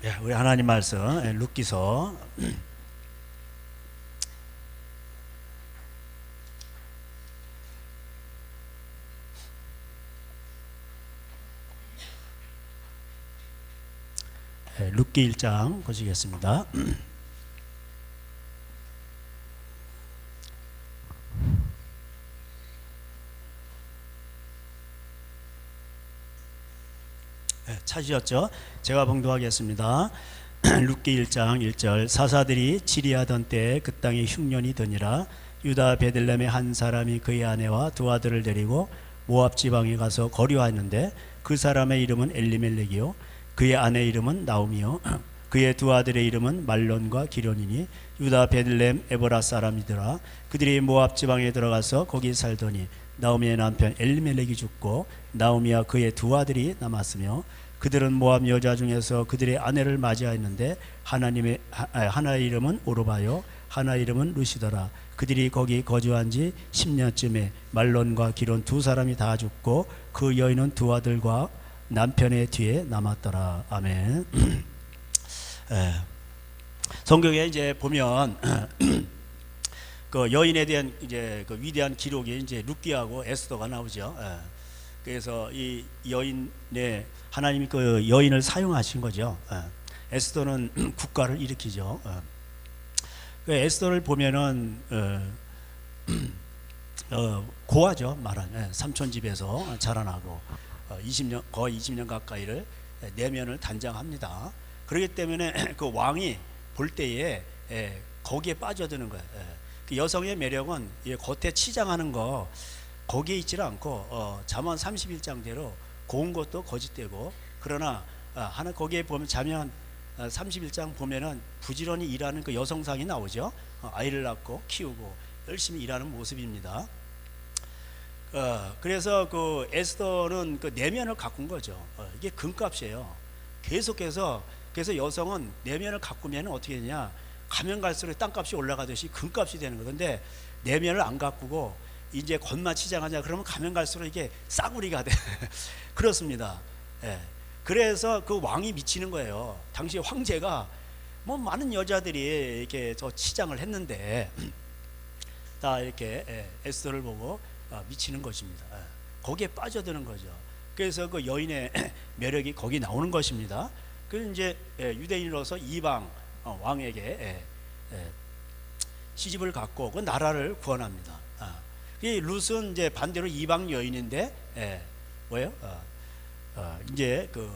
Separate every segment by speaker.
Speaker 1: 예, 우리 하나님 말씀 룻기서 1장 보시겠습니다. 찾으셨죠? 제가 봉독하겠습니다. 룻기 1장 1절 사사들이 치리하던 때에 그 땅에 흉년이 드니라. 유다 베들레헴의 한 사람이 그의 아내와 두 아들을 데리고 모압 지방에 가서 거류하였는데 그 사람의 이름은 엘리멜렉이요 그의 아내 이름은 나오미요 그의 두 아들의 이름은 말론과 기련이니 유다 베들레헴 에보라 사람이더라. 그들이 모압 지방에 들어가서 거기 살더니 나오미의 남편 엘리멜렉이 죽고 나오미와 그의 두 아들이 남았으며 그들은 모압 여자 중에서 그들의 아내를 맞이하였는데 하나의 이름은 오르바요 하나의 이름은 루시더라. 그들이 거기 거주한 지 10년쯤에 말론과 기론 두 사람이 다 죽고 그 여인은 두 아들과 남편의 뒤에 남았더라. 아멘. 성경에 이제 보면 그 여인에 대한 이제 그 위대한 기록이 이제 룻기하고 에스더가 나오죠. 그래서 이 여인의 하나님이 그 여인을 사용하신 거죠. 에스더는 국가를 일으키죠. 그 에스더를 보면은 고아죠. 말하는 삼촌 집에서 자라나고 20년 거의 20년 가까이를 내면을 단장합니다. 그렇기 때문에 그 왕이 볼 때에 거기에 빠져드는 거예요. 그 여성의 매력은 겉에 치장하는 거 거기에 있지 않고 잠언 31장대로 고운 것도 거짓되고 그러나 하나 거기에 보면 잠언 31장 보면은 부지런히 일하는 그 여성상이 나오죠. 아이를 낳고 키우고 열심히 일하는 모습입니다. 그래서 그 에스더는 그 내면을 가꾼 거죠. 이게 금값이에요. 계속해서 그래서 여성은 내면을 가꾸면 어떻게 되냐? 가면 갈수록 땅값이 올라가듯이 금값이 되는 거예요. 근데 내면을 안 가꾸고 이제 겉만 치장하자 그러면 가면 갈수록 이게 싸구리가 돼. 그렇습니다. 그래서 그 왕이 미치는 거예요. 당시 황제가 뭐 많은 여자들이 이렇게 저 치장을 했는데 다 이렇게 에스더를 보고 미치는 것입니다. 거기에 빠져드는 거죠. 그래서 그 여인의 매력이 거기 나오는 것입니다. 그래서 이제 유대인으로서 이방 왕에게 시집을 갖고 그 나라를 구원합니다. 이 룻은 이제 반대로 이방 여인인데 뭐예요? 이제 그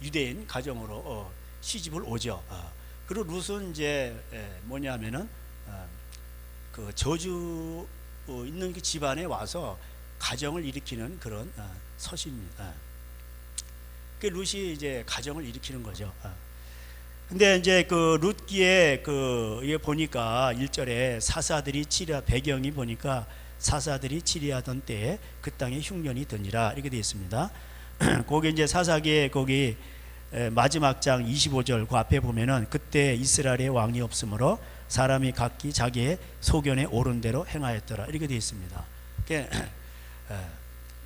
Speaker 1: 유대인 가정으로 시집을 오죠. 그리고 룻은 이제 뭐냐면은 그 저주 있는 그 집안에 와서 가정을 일으키는 그런 서신입니다. 그 룻이 이제 가정을 일으키는 거죠. 근데 이제 그 룻기에 그 이게 보니까 1절에 사사들이 치리하 배경이 보니까 사사들이 치리하던 때에 그 땅에 흉년이 드니라 이렇게 되어 있습니다. 거기 이제 사사기에 거기 마지막 장 25절 그 앞에 보면은 그때 이스라엘에 왕이 없으므로 사람이 각기 자기의 소견에 옳은 대로 행하였더라 이렇게 되어 있습니다.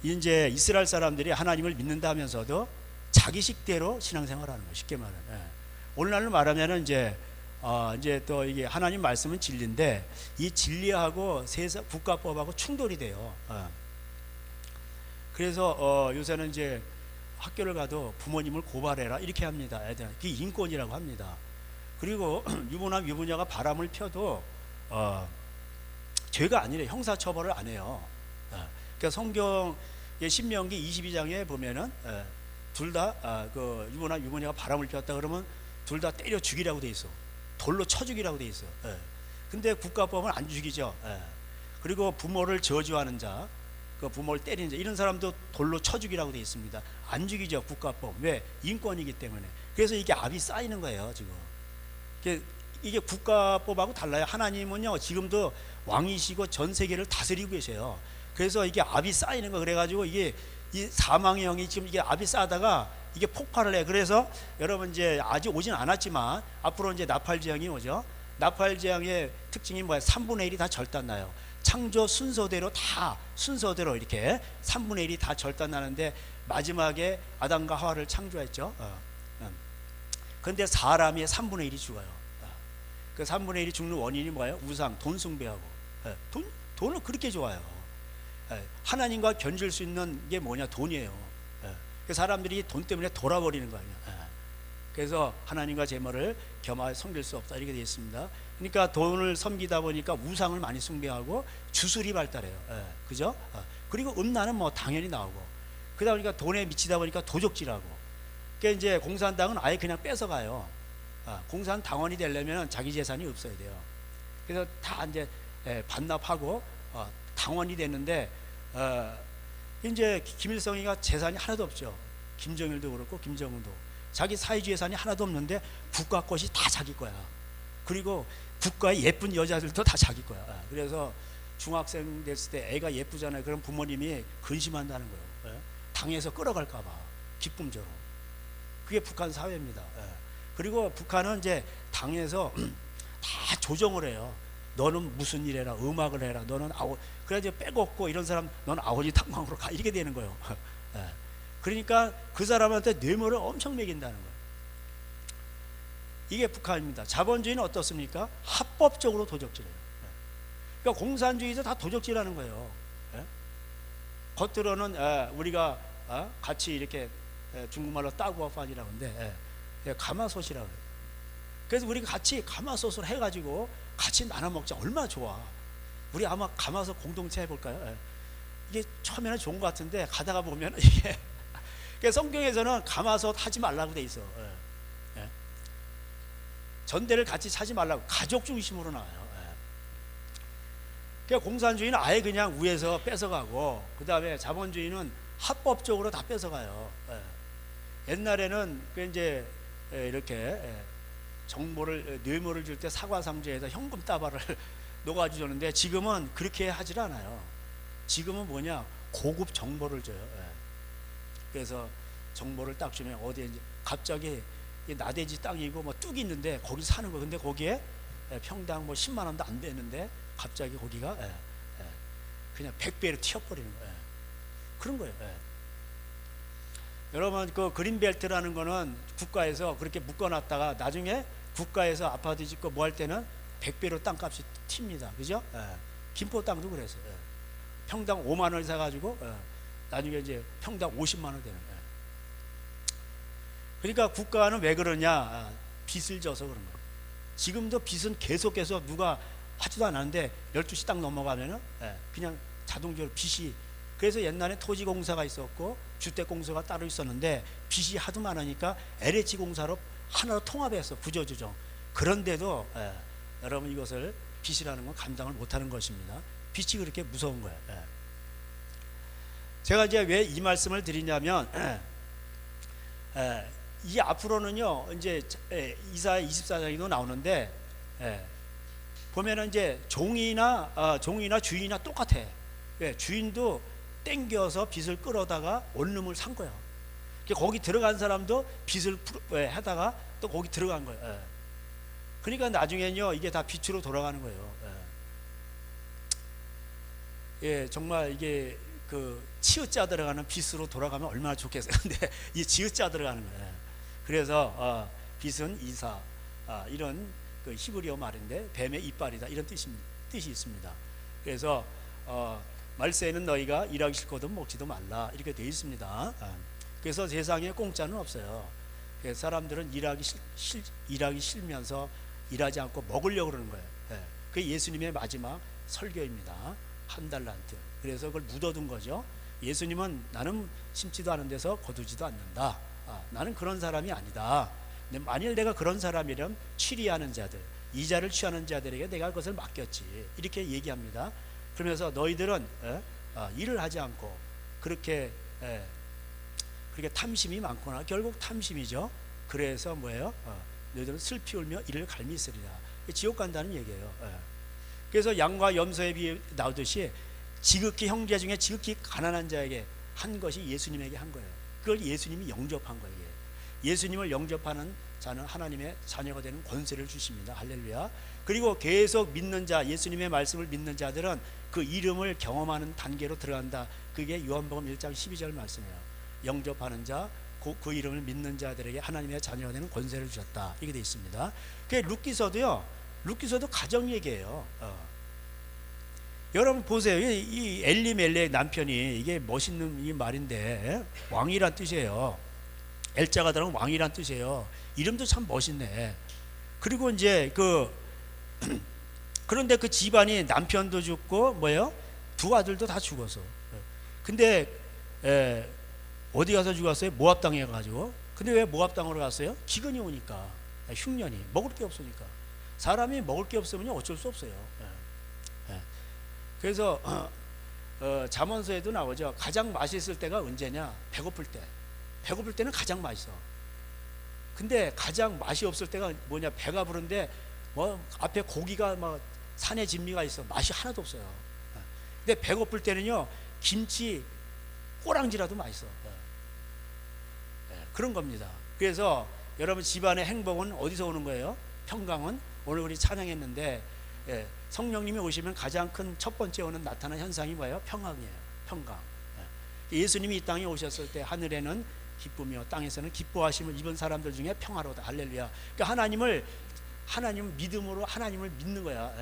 Speaker 1: 이제 이스라엘 사람들이 하나님을 믿는다면서도 자기식대로 신앙생활하는 거예요. 쉽게 말하면 오늘날로 말하면은 이제 또 이게 하나님 말씀은 진리인데 이 진리하고 세상 국가법하고 충돌이 돼요. 그래서 요새는 이제 학교를 가도 부모님을 고발해라 이렇게 합니다. 애들 그게 인권이라고 합니다. 그리고 유부남 유부녀가 바람을 펴도 죄가 아니래. 형사처벌을 안 해요. 그러니까 성경 신명기 22장에 보면은 둘 다 그 유부남 유부녀가 바람을 피웠다 그러면 둘 다 때려 죽이라고 돼 있어. 돌로 쳐 죽이라고 돼 있어. 근데 국가법은 안 죽이죠. 그리고 부모를 저주하는 자, 그 부모를 때리는 자 이런 사람도 돌로 쳐 죽이라고 돼 있습니다. 안 죽이죠 국가법. 왜? 인권이기 때문에. 그래서 이게 압이 쌓이는 거예요 지금. 이게 국가법하고 달라요. 하나님은요 지금도 왕이시고 전 세계를 다스리고 계세요. 그래서 이게 압이 쌓이는 거. 그래가지고 이게 이 사망의 영이 지금 이게 압이 쌓다가 이게 폭발을 해. 그래서 여러분 이제 아직 오진 않았지만 앞으로 이제 나팔 재앙이 오죠. 나팔 재앙의 특징이 뭐야? 3분의 1이 다 절단 나요. 창조 순서대로 다 순서대로 이렇게 3분의 1이 다 절단 나는데 마지막에 아담과 하와를 창조했죠. 그런데 사람이 3분의 1이 죽어요. 그 3분의 1이 죽는 원인이 뭐예요? 우상, 돈 숭배하고. 돈을 그렇게 좋아해요. 하나님과 견줄 수 있는 게 뭐냐? 돈이에요. 그 사람들이 돈 때문에 돌아버리는 거 아니에요. 그래서 하나님과 재물을 겸하여 섬길 수 없다 이렇게 되어 있습니다. 그러니까 돈을 섬기다 보니까 우상을 많이 숭배하고 주술이 발달해요. 그죠? 그리고 음란은 뭐 당연히 나오고, 그러다 보니까 돈에 미치다 보니까 도적질하고. 그러니까 이제 공산당은 아예 그냥 뺏어가요. 공산 당원이 되려면 자기 재산이 없어야 돼요. 그래서 다 이제 반납하고 당원이 됐는데, 이제 김일성이가 재산이 하나도 없죠. 김정일도 그렇고 김정은도 자기 사회주의 재산이 하나도 없는데 국가 것이 다 자기 거야. 그리고 국가의 예쁜 여자들도 다 자기 거야. 그래서 중학생 됐을 때 애가 예쁘잖아요. 그럼 부모님이 근심한다는 거예요. 당에서 끌어갈까 봐 기쁨적으로. 그게 북한 사회입니다. 그리고 북한은 이제 당에서 다 조정을 해요. 너는 무슨 일 해라, 음악을 해라, 너는 그래 이제 빼곡고 이런 사람 너는 아버지 탕방으로 가 이렇게 되는 거예요. 그러니까 그 사람한테 뇌물을 엄청 먹인다는 거예요. 이게 북한입니다. 자본주의는 어떻습니까? 합법적으로 도적질해요. 그러니까 공산주의도 다 도적질하는 거예요. 겉으로는 우리가 같이 이렇게 중국말로 따구아판이라고 하는데 가마솥이라고 해요. 그래서 우리가 같이 가마솥을 해가지고 같이 나눠 먹자. 얼마나 좋아. 우리 아마 가마솥 공동체 해볼까요? 이게 처음에는 좋은 것 같은데 가다가 보면 이게 성경에서는 가마솥 하지 말라고 돼 있어. 전대를 같이 차지 말라고, 가족 중심으로 나와요. 그러니까 공산주의는 아예 그냥 위에서 뺏어가고, 그 다음에 자본주의는 합법적으로 다 뺏어가요. 옛날에는 그 이제 이렇게 정보를 뇌물을 줄 때 사과상자에다 현금 따발을 녹아주셨는데, 지금은 그렇게 하질 않아요. 지금은 뭐냐, 고급 정보를 줘요. 그래서 정보를 딱 주면 어디에 이제 갑자기 나대지 땅이고 뭐 뚝이 있는데 거기 사는 거. 근데 거기에 평당 뭐 10만 원도 안 되는데 갑자기 거기가 그냥 100배로 튀어버리는 거예요. 그런 거예요. 여러분, 그 그린벨트라는 거는 국가에서 그렇게 묶어놨다가 나중에 국가에서 아파트 짓고 뭐 할 때는 100배로 땅값이 튑니다. 그죠? 김포 땅도 그랬어요. 평당 5만 원 사가지고 나중에 이제 평당 50만 원 되는 거예요. 그러니까 국가는 왜 그러냐? 빚을 져서 그런 거예요. 지금도 빚은 계속해서 누가 하지도 않았는데 12시 딱 넘어가면은 그냥 자동적으로 빚이. 그래서 옛날에 토지공사가 있었고 주택공사가 따로 있었는데 빚이 하도 많으니까 LH공사로 하나로 통합해서 구조조정. 그런데도 여러분, 이것을 빚이라는 건 감당을 못하는 것입니다. 빚이 그렇게 무서운 거예요. 제가 이제 왜 이 말씀을 드리냐면, 이 앞으로는요, 이제 이사야 24장에도 나오는데, 보면은 이제 종이나 주인이나 똑같아. 주인도 땡겨서 빚을 끌어다가 원룸을 산 거야. 거기 들어간 사람도 빚을 하다가 또 거기 들어간 거예요. 그러니까 나중에는요, 이게 다 빚으로 돌아가는 거예요. 정말 이게 그 치읓자 들어가는 빚으로 돌아가면 얼마나 좋겠어요. 근데 이 치읓자 들어가는 거예요. 그래서 빚은 이사, 이런 그 히브리어 말인데 뱀의 이빨이다, 이런 뜻이 있습니다. 그래서 말세에는 너희가 일하기 싫거든 먹지도 말라, 이렇게 되어 있습니다. 그래서 세상에 공짜는 없어요. 그래서 사람들은 일하기 싫으면서 일하지 않고 먹으려고 그러는 거예요. 그게 예수님의 마지막 설교입니다. 한 달란트. 그래서 그걸 묻어둔 거죠. 예수님은 나는 심지도 않은 데서 거두지도 않는다. 나는 그런 사람이 아니다. 근데 만일 내가 그런 사람이라면 취리하는 자들, 이자를 취하는 자들에게 내가 그것을 맡겼지, 이렇게 얘기합니다. 그러면서 너희들은 일을 하지 않고 그렇게 탐심이 많구나. 결국 탐심이죠. 그래서 뭐예요? 너희들은 슬피 울며 이를 갈미쓰리라. 지옥 간다는 얘기예요. 그래서 양과 염소의 비유 나오듯이 지극히 형제 중에 지극히 가난한 자에게 한 것이 예수님에게 한 거예요. 그걸 예수님이 영접한 거예요. 예수님을 영접하는 자는 하나님의 자녀가 되는 권세를 주십니다. 할렐루야. 그리고 계속 믿는 자, 예수님의 말씀을 믿는 자들은 그 이름을 경험하는 단계로 들어간다. 그게 요한복음 1장 12절 말씀이에요. 영접하는 자, 그 이름을 믿는 자들에게 하나님의 자녀가 되는 권세를 주셨다. 이게 돼 있습니다. 그 룻기서도요. 룻기서도 가정 얘기예요. 여러분 보세요. 이 엘리멜렉 남편이 이게 멋있는 이 말인데 왕이란 뜻이에요. 엘자가 들어간 왕이란 뜻이에요. 이름도 참 멋있네. 그리고 이제 그런데 그 집안이 남편도 죽고 뭐예요? 두 아들도 다 죽었어. 근데 어디 가서 죽었어요? 모압 땅에 가지고. 근데 왜 모압 땅으로 갔어요? 기근이 오니까. 흉년이 먹을 게 없으니까. 사람이 먹을 게 없으면 어쩔 수 없어요. 그래서 잠언서에도 나오죠. 가장 맛있을 때가 언제냐? 배고플 때. 배고플 때는 가장 맛있어. 근데 가장 맛이 없을 때가 뭐냐? 배가 부른데 뭐 앞에 고기가 막 산에 진미가 있어. 맛이 하나도 없어요. 근데 배고플 때는요, 김치 꼬랑지라도 맛있어. 그런 겁니다. 그래서 여러분 집안의 행복은 어디서 오는 거예요? 평강은 오늘 우리 찬양했는데 성령님이 오시면 가장 큰 첫 번째 오는 나타나는 현상이 뭐예요? 평강이에요. 평강. 예수님이 이 땅에 오셨을 때 하늘에는 기쁨이요 땅에서는 기뻐하심을 입은 사람들 중에 평화로다. 할렐루야. 그러니까 하나님 믿음으로 하나님을 믿는 거야.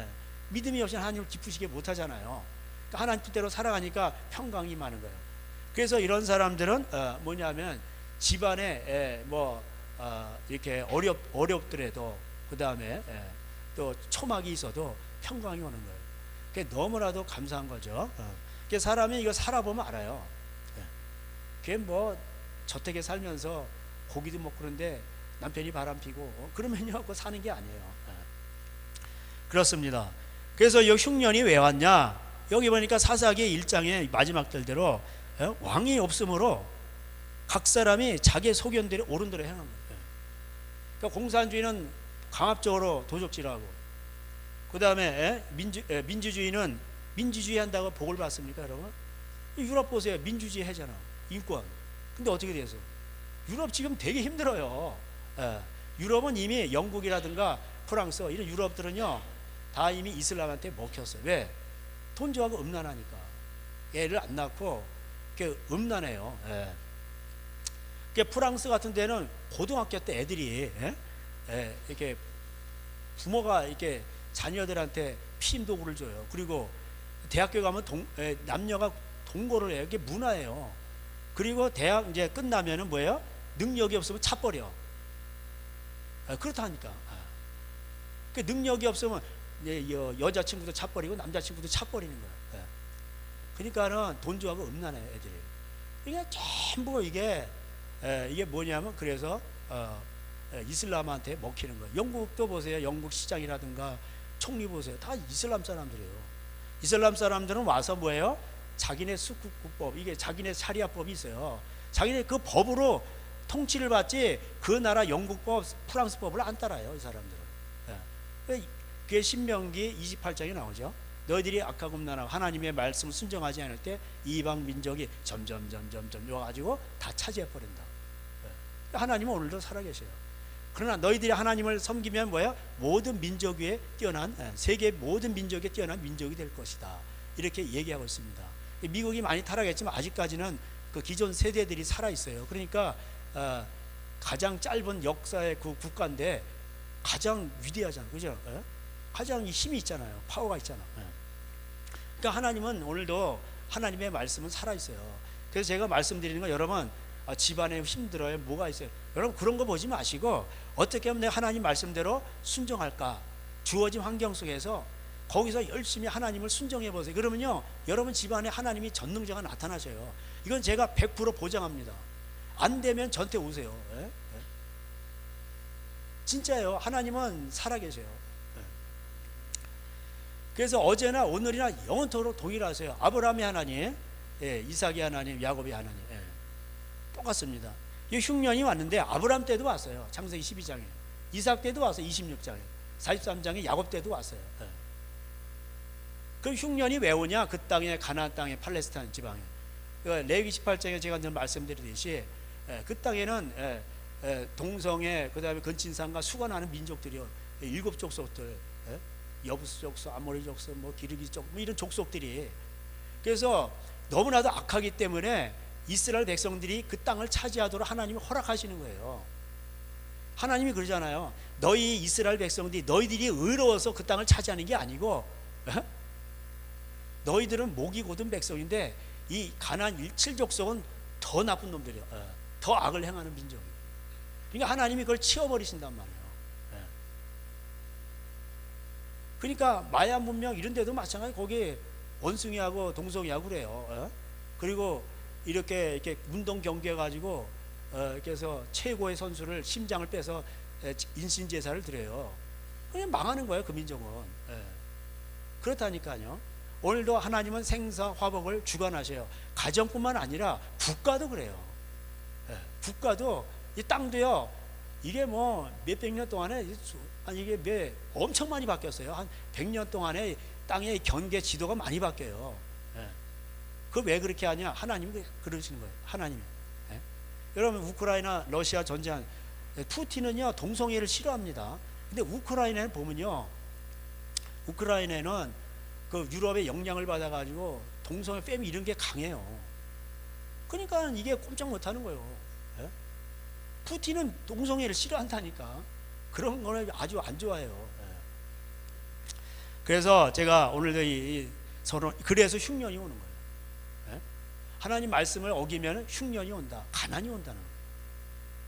Speaker 1: 믿음이 없이는 하나님을 기쁘시게 못하잖아요. 그러니까 하나님 뜻대로 살아가니까 평강이 많은 거예요. 그래서 이런 사람들은 뭐냐면 집안에 이렇게 어렵더라도 그 다음에 또 초막이 있어도 평강이 오는 거예요. 그게 너무나도 감사한 거죠. 그게 사람이 이거 살아보면 알아요. 그게 뭐 저택에 살면서 고기도 먹고 그런데 남편이 바람피고 그러면요 그거 사는 게 아니에요. 그렇습니다. 그래서 이 흉년이 왜 왔냐? 여기 보니까 사사기 1장의 마지막 절대로 왕이 없으므로 각 사람이 자기의 소견대로 옳은 대로 행한 거예요. 그러니까 공산주의는 강압적으로 도적질하고, 그 다음에 민주주의는 민주주의 한다고 복을 받습니까, 여러분? 유럽 보세요. 민주주의 하잖아. 인권. 근데 어떻게 돼서? 유럽 지금 되게 힘들어요. 유럽은 이미 영국이라든가 프랑스 이런 유럽들은요 다 이미 이슬람한테 먹혔어요. 왜? 돈주하고 음란하니까. 애를 안 낳고 음란해요. 프랑스 같은 데는 고등학교 때 애들이 이렇게 부모가 이렇게 자녀들한테 피임 도구를 줘요. 그리고 대학교 가면 남녀가 동거를 해요. 이게 문화예요. 그리고 대학 이제 끝나면은 뭐예요? 능력이 없으면 차 버려. 그렇다니까. 그 능력이 없으면 여자친구도 차 버리고 남자친구도 차 버리는 거야. 그러니까는 돈주하고 음란해요, 애들이. 이게 전부 이게 뭐냐면 그래서 이슬람한테 먹히는 거예요. 영국도 보세요. 영국 시장이라든가 총리 보세요. 다 이슬람 사람들이에요. 이슬람 사람들은 와서 뭐예요? 자기네 수쿠쿠법, 이게 자기네 샤리아법이 있어요. 자기네 그 법으로 통치를 받지 그 나라 영국법, 프랑스법을 안 따라요, 이 사람들은. 그게 신명기 28장에 나오죠. 너희들이 악하고 음란하고 하나님의 말씀을 순종하지 않을 때 이방 민족이 점점 와가지고 다 차지해 버린다. 하나님은 오늘도 살아계셔요. 그러나 너희들이 하나님을 섬기면 뭐야? 모든 민족 위에 뛰어난, 세계 모든 민족에 뛰어난 민족이 될 것이다. 이렇게 얘기하고 있습니다. 미국이 많이 타락했지만 아직까지는 그 기존 세대들이 살아 있어요. 그러니까 가장 짧은 역사의 그 국가인데 가장 위대하잖아요, 그죠? 가장 힘이 있잖아요, 파워가 있잖아. 그러니까 하나님은 오늘도 하나님의 말씀은 살아 있어요. 그래서 제가 말씀드리는 거, 여러분 집안에 힘들어요, 뭐가 있어요? 여러분 그런 거 보지 마시고 어떻게 하면 내가 하나님 말씀대로 순종할까? 주어진 환경 속에서 거기서 열심히 하나님을 순종해 보세요. 그러면요 여러분 집안에 하나님이 전능자가 나타나셔요. 이건 제가 100% 보장합니다. 안 되면 저한테 오세요. 진짜예요. 하나님은 살아계세요. 그래서 어제나 오늘이나 영원토록 동일하세요. 아브라함의 하나님, 이삭의 하나님, 야곱의 하나님, 똑같습니다. 이 흉년이 왔는데 아브라함 때도 왔어요. 창세기 12장에. 이삭 때도 왔어요. 26장에. 43장에 야곱 때도 왔어요. 그 흉년이 왜 오냐? 그 땅에, 가나안 땅에, 팔레스타인 지방에. 레위기 18장에 제가 늘 말씀드리듯이 그 땅에는 동성애, 그 다음에 근친상과 수관하는 민족들이요. 7 족속들, 여부스 족속, 아모리 족속, 뭐 기르기 족속, 뭐 이런 족속들이. 그래서 너무나도 악하기 때문에 이스라엘 백성들이 그 땅을 차지하도록 하나님이 허락하시는 거예요. 하나님이 그러잖아요. 너희 이스라엘 백성들이 너희들이 의로워서 그 땅을 차지하는 게 아니고 너희들은 목이 곧은 백성인데 이 가나안 7족속은 더 나쁜 놈들이에요. 더 악을 행하는 민족이에요. 그러니까 하나님이 그걸 치워버리신단 말이에요. 그러니까 마야 문명 이런 데도 마찬가지. 거기 원숭이하고 동성이하고 그래요. 그리고 이렇게 운동 경기해 가지고 이렇게 해서 최고의 선수를 심장을 빼서 인신 제사를 드려요. 그냥 망하는 거예요, 그 민족은. 그렇다니까요. 오늘도 하나님은 생사 화복을 주관하셔요. 가정뿐만 아니라 국가도 그래요. 국가도 이 땅도요. 이게 뭐 몇백 년 동안에 아니 이게 엄청 많이 바뀌었어요. 한 100년 동안에 땅의 경계 지도가 많이 바뀌어요. 그 왜 그렇게 하냐? 하나님이 그러시는 거예요. 하나님이. 여러분 우크라이나 러시아 전쟁, 푸틴은요 동성애를 싫어합니다. 근데 우크라이나는 보면요, 우크라이나는 그 유럽의 영향을 받아가지고 동성애 빼미 이런 게 강해요. 그러니까 이게 꼼짝 못하는 거예요. 푸틴은 동성애를 싫어한다니까. 그런 거는 아주 안 좋아해요. 그래서 제가 오늘도 서로 그래서 흉년이 오는 거예요. 하나님 말씀을 어기면 흉년이 온다, 가난이 온다는 거예요.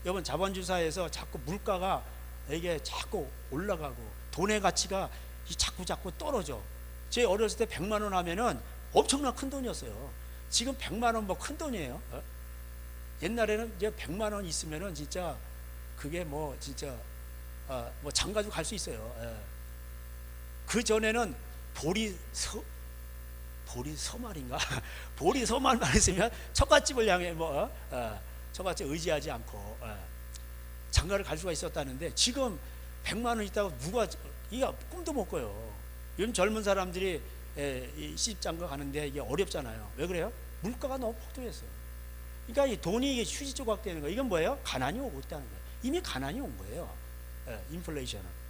Speaker 1: 여러분 자본주의사에서 자꾸 물가가 이게 자꾸 올라가고 돈의 가치가 자꾸 떨어져. 제 어렸을 때 100만 원 하면은 엄청난 큰 돈이었어요. 지금 100만 원 뭐 큰 돈이에요. 옛날에는 이제 100만 원 있으면은 진짜 그게 뭐 진짜 뭐 장가도 갈 수 있어요. 그 전에는 보리서말인가? 보리서말만 있으면 처갓집을 향해 처갓집 의지하지 않고 장가를 갈 수가 있었다는데 지금 100만 원 있다고 누가 이게 꿈도 못 꿔요. 요즘 젊은 사람들이 시집장가 가는데 이게 어렵잖아요. 왜 그래요? 물가가 너무 폭등했어요. 그러니까 이 돈이 이게 휴지 조각되는 거예요. 이건 뭐예요? 가난이 오고 있다는 거예요. 이미 가난이 온 거예요. 인플레이션은.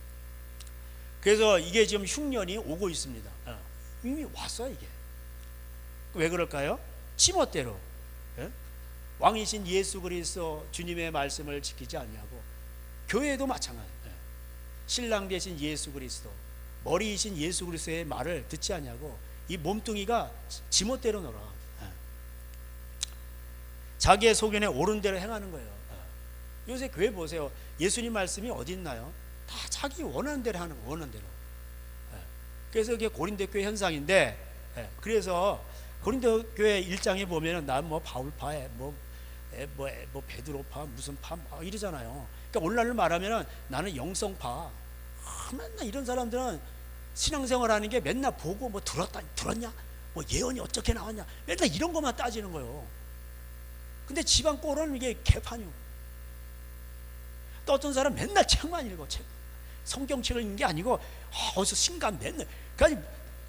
Speaker 1: 그래서 이게 지금 흉년이 오고 있습니다. 이미 왔어 이게. 왜 그럴까요? 지멋대로 왕이신 예수 그리스도 주님의 말씀을 지키지 아니하고, 교회도 마찬가지. 신랑 되신 예수 그리스도, 머리이신 예수 그리스도의 말을 듣지 아니하고 이 몸뚱이가 지멋대로 놀아. 자기의 소견에 옳은 대로 행하는 거예요. 요새 교회 보세요. 예수님 말씀이 어디 있나요? 다 자기 원하는 대로 하는 거, 원하는 대로. 그래서 이게 고린도 교회 현상인데, 그래서 고린도 교회 1장에 보면은 난 뭐 바울파에 뭐 베드로파 무슨 파 이러잖아요. 그러니까 오늘날로 말하면은 나는 영성파. 맨날 이런 사람들은 신앙생활하는 게 맨날 보고 뭐 들었냐? 뭐 예언이 어떻게 나왔냐? 맨날 이런 것만 따지는 거예요. 근데 집안 꼴은 이게 개판이고. 또 어떤 사람 맨날 책만 읽어. 성경책을 읽는 게 아니고 어디서 신간 맨날. 그러니까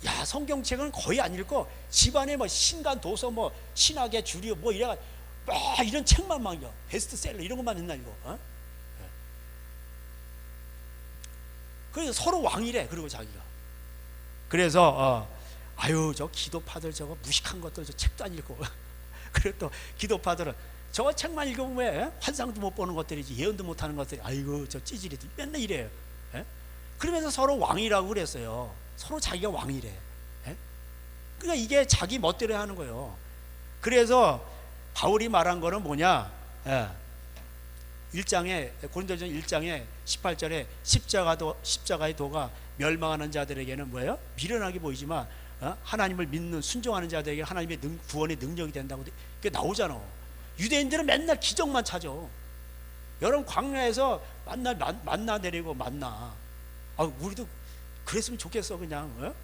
Speaker 1: 야, 성경책은 거의 안 읽고 집안에 뭐 신간 도서 뭐 신학의 주류 뭐 이래가 막 이런 책만 막 읽어. 베스트셀러 이런 것만 맨날 읽어. 그래서 서로 왕이래. 그리고 자기가. 그래서 아유 저 기도파들 저거 무식한 것들 저 책도 안 읽고. 그리고 또 기도파들은 저거 책만 읽으면 왜 환상도 못 보는 것들이지, 예언도 못 하는 것들이, 아이고 저 찌질이들 맨날 이래요. 그러면서 서로 왕이라고 그랬어요. 서로 자기가 왕이래. 그러니까 이게 자기 멋대로 하는 거예요. 그래서 바울이 말한 거는 뭐냐? 1장에 고린도전 1장에 18절에 십자가의 도가 멸망하는 자들에게는 뭐예요? 미련하게 보이지만 하나님을 믿는 순종하는 자들에게 하나님의 구원의 능력이 된다고 그게 나오잖아. 유대인들은 맨날 기적만 찾아. 여러분 광야에서 만나 내리고 만나. 우리도 그랬으면 좋겠어. 그냥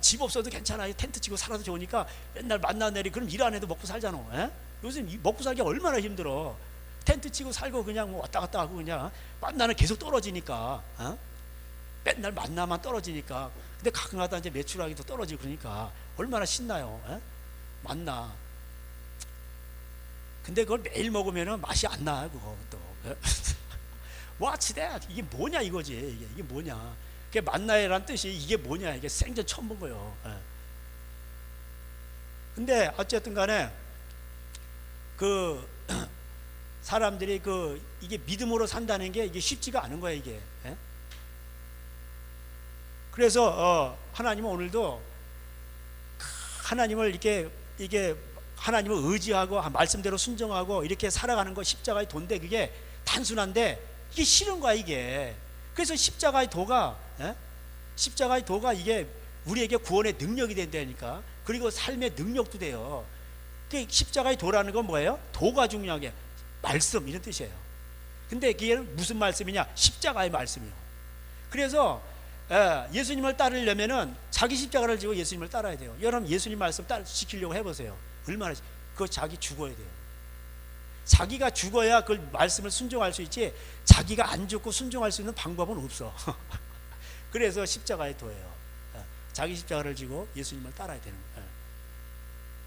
Speaker 1: 집 없어도 괜찮아. 텐트 치고 살아도 좋으니까 맨날 만나 내리. 그럼 일 안 해도 먹고 살잖아. 요즘 먹고 살기가 얼마나 힘들어. 텐트 치고 살고 그냥 뭐 왔다 갔다 하고 그냥 만나는 계속 떨어지니까. 맨날 만나만 떨어지니까. 근데 가끔가다 이제 매출하기도 떨어지고 그러니까 얼마나 신나요. 만나. 근데 그걸 매일 먹으면 맛이 안 나. 그거 또. What's that? 이게 뭐냐 이거지. 이게 뭐냐. 그게 만나해란 뜻이 이게 뭐냐. 이게 생전 처음 본 거예요. 근데 어쨌든 간에 그 사람들이 이게 믿음으로 산다는 게 이게 쉽지가 않은 거야 이게. 예? 그래서 하나님은 오늘도 하나님을 이게 하나님을 의지하고 말씀대로 순종하고 이렇게 살아가는 거 십자가의 도인데 그게 단순한데 이게 싫은 거야 이게. 그래서 십자가의 도가 이게 우리에게 구원의 능력이 된다니까. 그리고 삶의 능력도 돼요. 그 십자가의 도라는 건 뭐예요? 도가 중요한 게 말씀 이런 뜻이에요. 근데 그게 무슨 말씀이냐? 십자가의 말씀이요. 그래서 예수님을 따르려면은 자기 십자가를 지고 예수님을 따라야 돼요. 여러분 예수님 말씀 지키려고 해보세요. 얼마나 그거 자기 죽어야 돼요. 자기가 죽어야 그 말씀을 순종할 수 있지 자기가 안 죽고 순종할 수 있는 방법은 없어. 그래서 십자가의 도예요. 자기 십자가를 지고 예수님을 따라야 되는 거예요.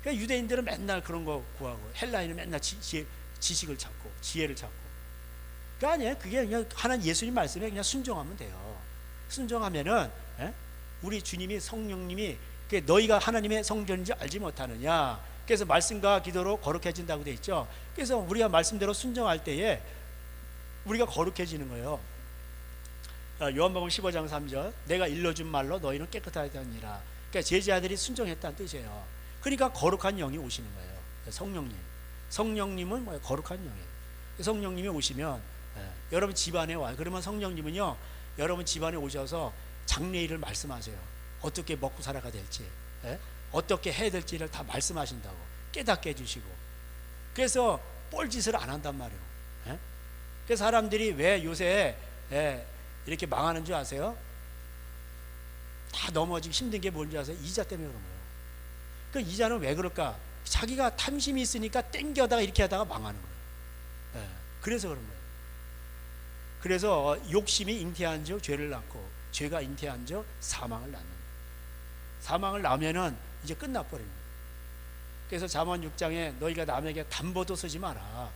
Speaker 1: 그러니까 유대인들은 맨날 그런 거 구하고 헬라인은 맨날 지식을 찾고 지혜를 찾고. 그러니까 아니에요. 그게 그냥 하나님 예수님 말씀에 그냥 순종하면 돼요. 순종하면은 우리 주님이 성령님이 너희가 하나님의 성전인지 알지 못하느냐. 그래서 말씀과 기도로 거룩해진다고 돼 있죠. 그래서 우리가 말씀대로 순종할 때에 우리가 거룩해지는 거예요. 요한복음 15장 3절 내가 일러준 말로 너희는 깨끗하다니라. 그러니까 제자들이 순종했다는 뜻이에요. 그러니까 거룩한 영이 오시는 거예요. 성령님은 뭐예요? 거룩한 영이에요. 성령님이 오시면 여러분 집안에 와요. 그러면 성령님은요 여러분 집안에 오셔서 장래일을 말씀하세요. 어떻게 먹고 살아가 될지, 어떻게 해야 될지를 다 말씀하신다고 깨닫게 해주시고. 그래서 뻘짓을 안 한단 말이에요. 그래서 사람들이 왜 요새 이렇게 망하는 줄 아세요? 다 넘어지고 힘든 게 뭔지 아세요? 이자 때문에 그런 거예요. 그 이자는 왜 그럴까? 자기가 탐심이 있으니까 땡겨다가 이렇게 하다가 망하는 거예요. 그래서 그런 거예요. 그래서 욕심이 잉태한 즉 죄를 낳고 죄가 잉태한 즉 사망을 낳는 거예요. 사망을 낳으면은 이제 끝나버리는 거예요. 그래서 잠언 6장에 너희가 남에게 담보도 서지 마라.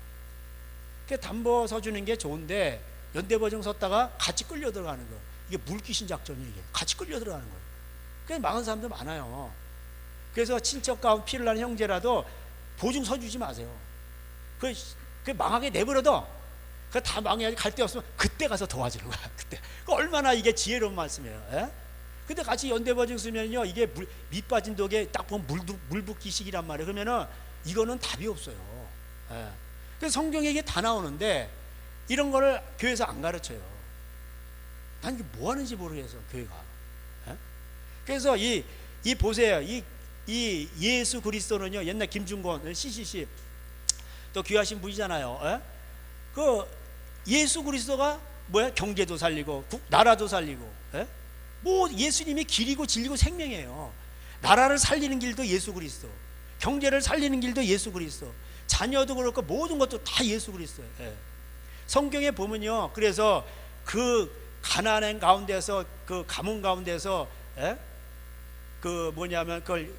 Speaker 1: 그 담보 서주는 게 좋은데 연대보증 섰다가 같이 끌려 들어가는 거예요. 이게 물귀신 작전이에요. 이게 같이 끌려 들어가는 거예요. 그래서 망한 사람도 많아요. 그래서 친척 가운 피를 나는 형제라도 보증 서주지 마세요. 그 망하게 내버려둬. 그 다 망해야지. 갈 데 없으면 그때 가서 도와주는 거야. 그때. 얼마나 이게 지혜로운 말씀이에요. 근데 같이 연대보증 쓰면요 이게 밑 빠진 독에 딱 보면 물 붓기식이란 말이에요. 그러면은 이거는 답이 없어요. 그래서 성경에 이게 다 나오는데 이런 거를 교회에서 안 가르쳐요. 난 이게 뭐 하는지 모르겠어 교회가. 그래서 이 보세요. 이 예수 그리스도는요 옛날 김중곤 CCC 또 귀하신 분이잖아요. 그 예수 그리스도가 뭐야? 경제도 살리고 나라도 살리고. 뭐 예수님이 길이고 진리고 생명이에요. 나라를 살리는 길도 예수 그리스도, 경제를 살리는 길도 예수 그리스도, 자녀도 그렇고 모든 것도 다 예수 그리스도예요. 성경에 보면요, 그래서 그 가난한 가운데서 그 가문 가운데서 그 뭐냐면 그걸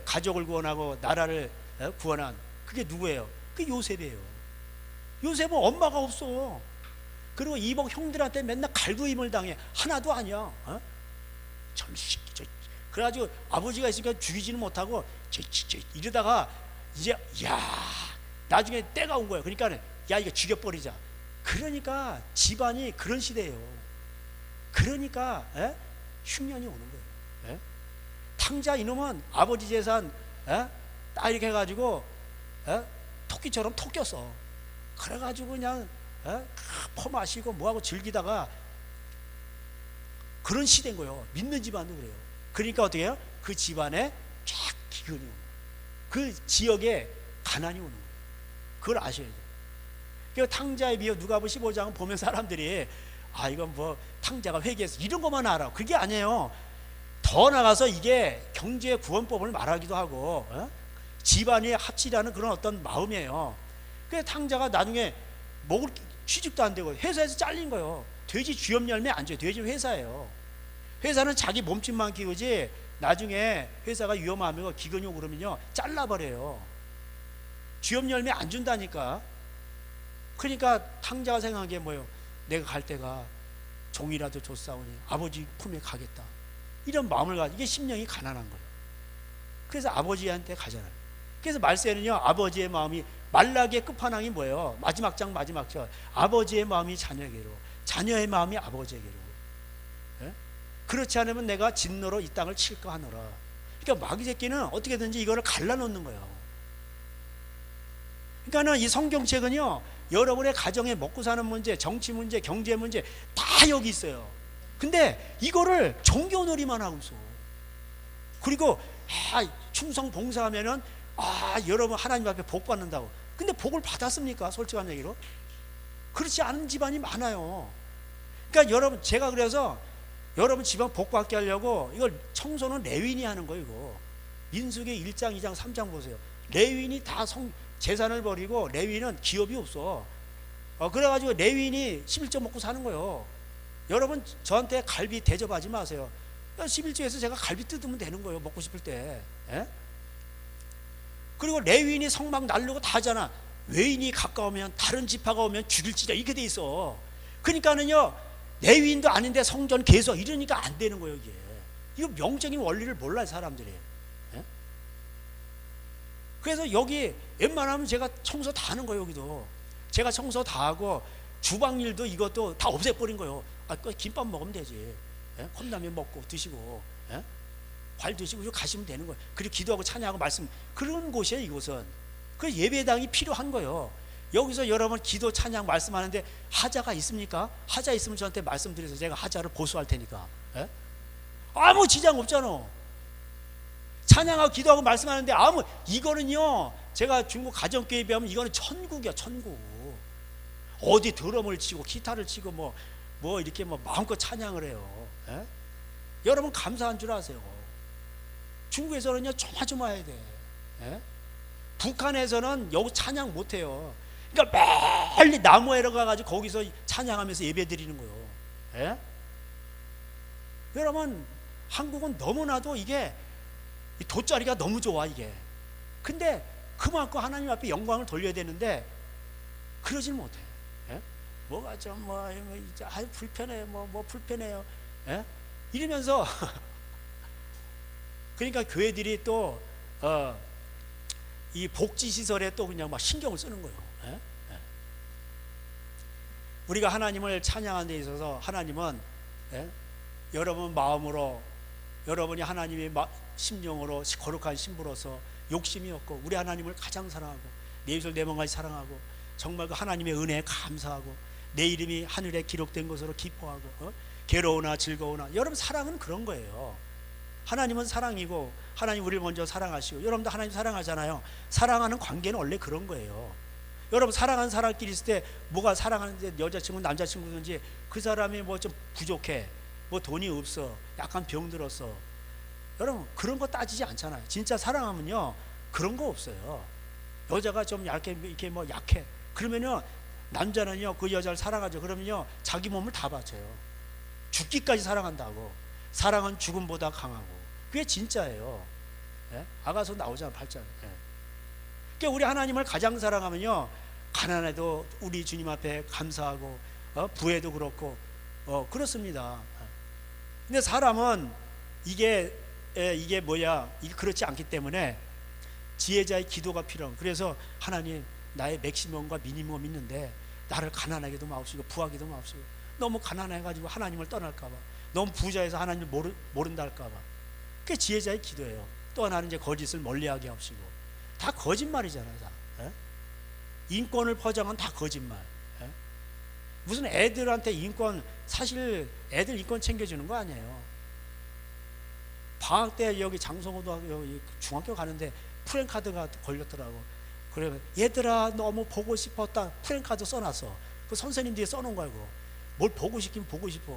Speaker 1: 가족을 구원하고 나라를 구원한 그게 누구예요? 그 요셉이에요. 요셉은 엄마가 없어. 그리고 이복 형들한테 맨날 갈구임을 당해. 하나도 아니야. 그래가지고 아버지가 있으니까 죽이지는 못하고 이러다가 이제 나중에 때가 온 거야. 그러니까 이거 죽여버리자. 그러니까 집안이 그런 시대예요. 그러니까 흉년이 오는 거예요. 탕자 이놈은 아버지 재산 딱 이렇게 해가지고 토끼처럼 토꼈어. 그래가지고 그냥 퍼마시고 뭐하고 즐기다가 그런 시대인 거예요. 믿는 집안도 그래요. 그러니까 어떻게 해요? 그 집안에 쫙 기근이 오는 거예요. 그 지역에 가난이 오는 거예요. 그걸 아셔야 돼요. 그 탕자에 비해 누가복음 15장 보면 사람들이 이건 뭐 탕자가 회개해서 이런 것만 알아. 그게 아니에요. 더 나가서 이게 경제 구원법을 말하기도 하고 집안이 합치라는 그런 어떤 마음이에요. 그 탕자가 나중에 먹을 취직도 안 되고 회사에서 잘린 거예요. 돼지 쥐업 열매 안 줘요. 돼지 회사예요. 회사는 자기 몸집만 키우지 나중에 회사가 위험하면 기근이 오고 그러면요 잘라버려요. 쥐업 열매 안 준다니까. 그러니까 탕자가 생각한 게 뭐예요? 내가 갈 때가 종이라도 줬사오니 아버지 품에 가겠다. 이런 마음을 가지고 이게 심령이 가난한 거예요. 그래서 아버지한테 가잖아요. 그래서 말세는요 아버지의 마음이 말라기의 끝판왕이 뭐예요? 마지막 장 마지막 절. 아버지의 마음이 자녀에게로, 자녀의 마음이 아버지에게로. 예? 그렇지 않으면 내가 진노로 이 땅을 칠까 하노라. 그러니까 마귀 새끼는 어떻게든지 이거를 갈라놓는 거예요. 그러니까는 이 성경책은요, 여러분의 가정에 먹고 사는 문제, 정치 문제, 경제 문제 다 여기 있어요. 근데 이거를 종교놀이만 하고 있어. 그리고 충성 봉사하면은 여러분 하나님 앞에 복 받는다고. 근데 복을 받았습니까? 솔직한 얘기로 그렇지 않은 집안이 많아요. 그러니까 여러분, 제가 그래서 여러분 집안 복 받게 하려고 이걸 청소는 레위인이 하는 거예요. 이거 민수기 1장 2장 3장 보세요. 레위인이 다 재산을 버리고, 레위인은 기업이 없어. 그래가지고 레위인이 11조 먹고 사는 거예요. 여러분 저한테 갈비 대접하지 마세요. 11조에서 제가 갈비 뜯으면 되는 거예요, 먹고 싶을 때. 예? 그리고 레위인이 성막 날르고 다 하잖아. 외인이 가까우면, 다른 지파가 오면 죽일지라, 이렇게 돼 있어. 그러니까는요, 레위인도 아닌데 성전 계속 이러니까 안 되는 거예요. 이거 명적인 원리를 몰라요, 사람들이. 예? 그래서 여기 웬만하면 제가 청소 다 하는 거예요. 여기도 제가 청소 다 하고, 주방일도 이것도 다 없애버린 거예요. 김밥 먹으면 되지. 예? 컵라면 먹고 드시고, 예? 과일 드시고 가시면 되는 거예요. 그리고 기도하고 찬양하고 말씀, 그런 곳이에요. 이곳은 그 예배당이 필요한 거예요. 여기서 여러분 기도 찬양 말씀하는데 하자가 있습니까? 하자 있으면 저한테 말씀드려서 제가 하자를 보수할 테니까. 예? 아무 지장 없잖아. 찬양하고 기도하고 말씀하는데 이거는요, 제가 중국 가정교회에 비하면 이거는 천국이야, 천국. 어디 드럼을 치고 기타를 치고 뭐 이렇게 마음껏 찬양을 해요. 예? 여러분 감사한 줄 아세요? 중국에서는요 조마조마해야 돼. 예? 북한에서는 여기 찬양 못해요. 그러니까 빨리 나무에로 가가지고 거기서 찬양하면서 예배 드리는 거예요. 예? 여러분 한국은 너무나도 이게 돗자리가 너무 좋아 이게. 근데 그만큼 하나님 앞에 영광을 돌려야 되는데 그러질 못해. 예? 뭐가 좀 불편해, 뭐 불편해요. 예? 이러면서 그러니까 교회들이 또 이 복지 시설에 또 그냥 막 신경을 쓰는 거예요. 예? 예. 우리가 하나님을 찬양하는 데 있어서 하나님은, 예? 여러분 마음으로, 여러분이 하나님의 심령으로 거룩한 신부로서 욕심이 없고 우리 하나님을 가장 사랑하고 내 입술 내 몸까지 사랑하고 정말 그 하나님의 은혜에 감사하고 내 이름이 하늘에 기록된 것으로 기뻐하고, 괴로우나 즐거우나, 여러분 사랑은 그런 거예요. 하나님은 사랑이고 하나님 우리를 먼저 사랑하시고, 여러분도 하나님 사랑하잖아요. 사랑하는 관계는 원래 그런 거예요. 여러분 사랑하는 사람끼리 있을 때 뭐가, 사랑하는데 여자친구 남자친구든지 그 사람이 뭐 좀 부족해, 뭐 돈이 없어, 약간 병들었어, 여러분 그런 거 따지지 않잖아요. 진짜 사랑하면요 그런 거 없어요. 여자가 좀 이렇게 약해, 그러면요 남자는요 그 여자를 사랑하죠. 그러면요 자기 몸을 다 바쳐요. 죽기까지 사랑한다고. 사랑은 죽음보다 강하고. 그게 진짜예요. 예? 아가서 나오잖아 8장. 예. 그러니까 우리 하나님을 가장 사랑하면요 가난해도 우리 주님 앞에 감사하고, 부해도 그렇고, 그렇습니다. 근데 사람은 이게 그렇지 않기 때문에 지혜자의 기도가 필요한. 그래서 하나님, 나의 맥시멈과 미니멈 있는데 나를 가난하게도 마옵시고 부하게도 마옵시고. 너무 가난해가지고 하나님을 떠날까봐, 너무 부자해서 하나님을 모른다 할까봐. 그게 지혜자의 기도예요. 또 하나는 이제 거짓을 멀리하게 하시고. 다 거짓말이잖아요. 다. 예? 인권을 포장한 다 거짓말. 예? 무슨 애들한테 인권, 사실 애들 인권 챙겨주는 거 아니에요. 방학 때 여기 장성호도 중학교 가는데 프랭카드가 걸렸더라고. 그러면 얘들아 너무 보고 싶었다, 프랭카드 써놨어. 그 선생님 뒤에 써놓은 거야. 뭘 보고 싶긴 보고 싶어.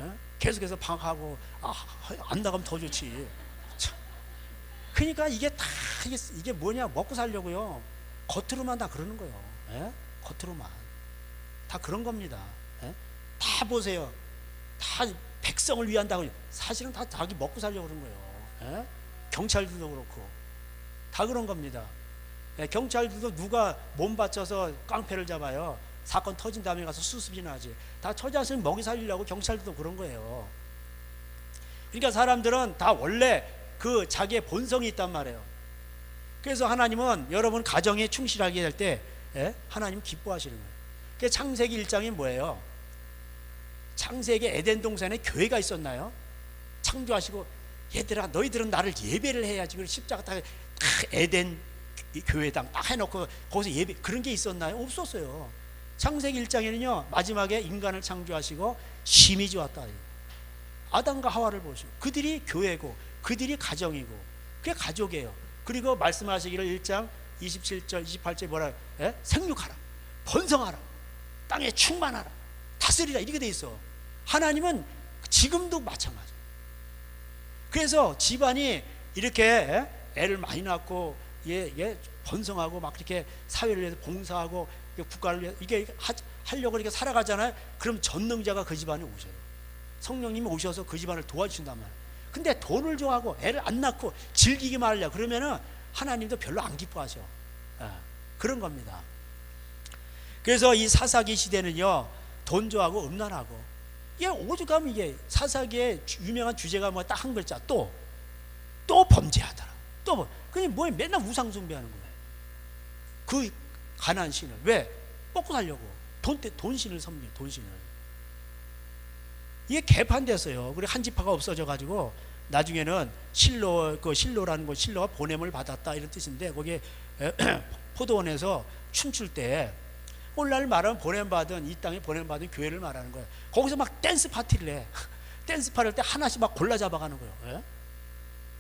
Speaker 1: 예? 계속해서 방학하고 안 나가면 더 좋지. 참. 그러니까 이게 다 이게 뭐냐, 먹고 살려고요. 겉으로만 다 그러는 거예요. 예? 겉으로만 다 그런 겁니다. 예? 다 보세요. 다 백성을 위한다고. 사실은 다 자기 먹고 살려고 그런 거예요. 예? 경찰들도 그렇고 다 그런 겁니다. 예? 경찰들도 누가 몸 바쳐서 깡패를 잡아요. 사건 터진 다음에 가서 수습이나 하지. 다 처자식 먹이 살리려고 경찰들도 그런 거예요. 그러니까 사람들은 다 원래 그 자기의 본성이 있단 말이에요. 그래서 하나님은 여러분 가정에 충실하게 될 때 하나님 기뻐하시는 거예요. 그 창세기 1장이 뭐예요? 창세기 에덴 동산에 교회가 있었나요? 창조하시고 얘들아 너희들은 나를 예배를 해야지. 그리고 십자가 딱 에덴 교회당 딱 해놓고 거기서 예배 그런 게 있었나요? 없었어요. 창세기 1장에는요 마지막에 인간을 창조하시고 심히 좋았다. 아담과 하와를 보시고 그들이 교회고 그들이 가정이고 그게 가족이에요. 그리고 말씀하시기를 1장 27절 28절 뭐라 생육하라 번성하라 땅에 충만하라 다스리라 이렇게 돼 있어. 하나님은 지금도 마찬가지. 그래서 집안이 이렇게 애를 많이 낳고 번성하고 막 이렇게 사회를 위해서 봉사하고 국가를 위해서 이게 하려고 이렇게 살아가잖아요. 그럼 전능자가 그 집안에 오셔요. 성령님이 오셔서 그 집안을 도와주신단 말이에요. 근데 돈을 좋아하고 애를 안 낳고 즐기기만 하려 그러면은 하나님도 별로 안 기뻐하셔. 그런 겁니다. 그래서 이 사사기 시대는요 돈 좋아하고 음란하고 이게 오죽하면 이게 사사기의 유명한 주제가 뭐 딱 한 글자 또 범죄하더라. 또 그냥 뭐 맨날 우상 숭배하는 거예요. 그 가난한 신을 왜 먹고 살려고 돈 신을 섬겨 돈 신을. 이게 개판됐어요. 그리고 한 지파가 없어져 가지고 나중에는 실로라는 거 실로가 보냄을 받았다 이런 뜻인데 거기에 포도원에서 춤출 때 오늘날 말하면 보냄받은 이 땅에 보냄받은 교회를 말하는 거예요. 거기서 막 댄스 파티를 해. 댄스 파티를 할 때 하나씩 막 골라 잡아가는 거예요.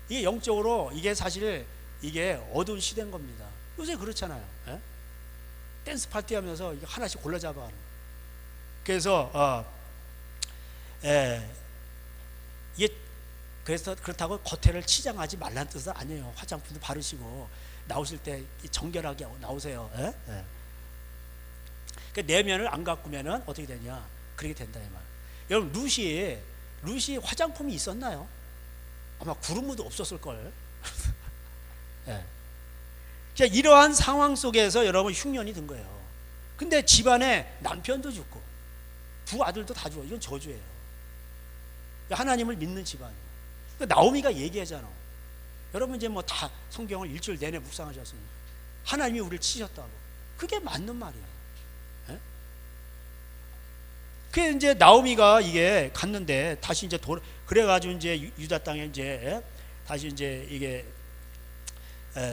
Speaker 1: 이게 영적으로 이게 사실 이게 어두운 시대인 겁니다. 요새 그렇잖아요. 댄스 파티 하면서 이게 하나씩 골라 잡아가는 거예요. 그래서 이게 그래서 그렇다고 겉에를 치장하지 말라는 뜻은 아니에요. 화장품도 바르시고 나오실 때 정결하게 나오세요. 그 내면을 안 가꾸면은 어떻게 되냐? 그렇게 된다 이 말. 여러분 루시 화장품이 있었나요? 아마 구름무도 없었을 걸. 이러한 상황 속에서 여러분 흉년이 든 거예요. 근데 집안에 남편도 죽고 두 아들도 다 죽어. 이건 저주예요. 하나님을 믿는 집안이에요. 나오미가 얘기하잖아. 여러분 이제 뭐 다 성경을 일주일 내내 묵상하셨으니까 하나님이 우리를 치셨다고. 그게 맞는 말이에요. 그래 이제 나오미가 이게 갔는데 다시 이제 그래가지고 이제 유다 땅에 이제 다시 이제 이게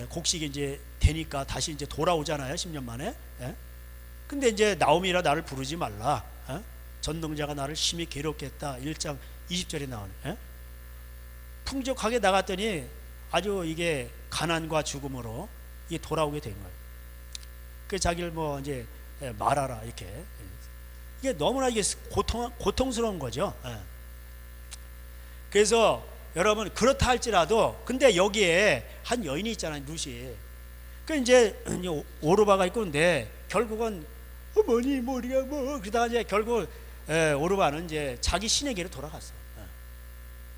Speaker 1: 곡식이 이제 되니까 다시 이제 돌아오잖아요. 10년 만에. 근데 이제 나오미라 나를 부르지 말라. 전능자가 나를 심히 괴롭게 했다. 1장 20절에 나오네. 풍족하게 나갔더니 아주 이게 가난과 죽음으로 이게 돌아오게 된 거예요. 그 자기를 뭐 이제 말하라 이렇게. 이게 너무나 이게 고통스러운 거죠. 그래서 여러분 그렇다 할지라도 근데 여기에 한 여인이 있잖아요. 루시. 그 이제 오르바가 있고 근데 결국은 어머니 머리가 뭐 그러다가 이제 결국 오르바는 이제 자기 신에게로 돌아갔어요.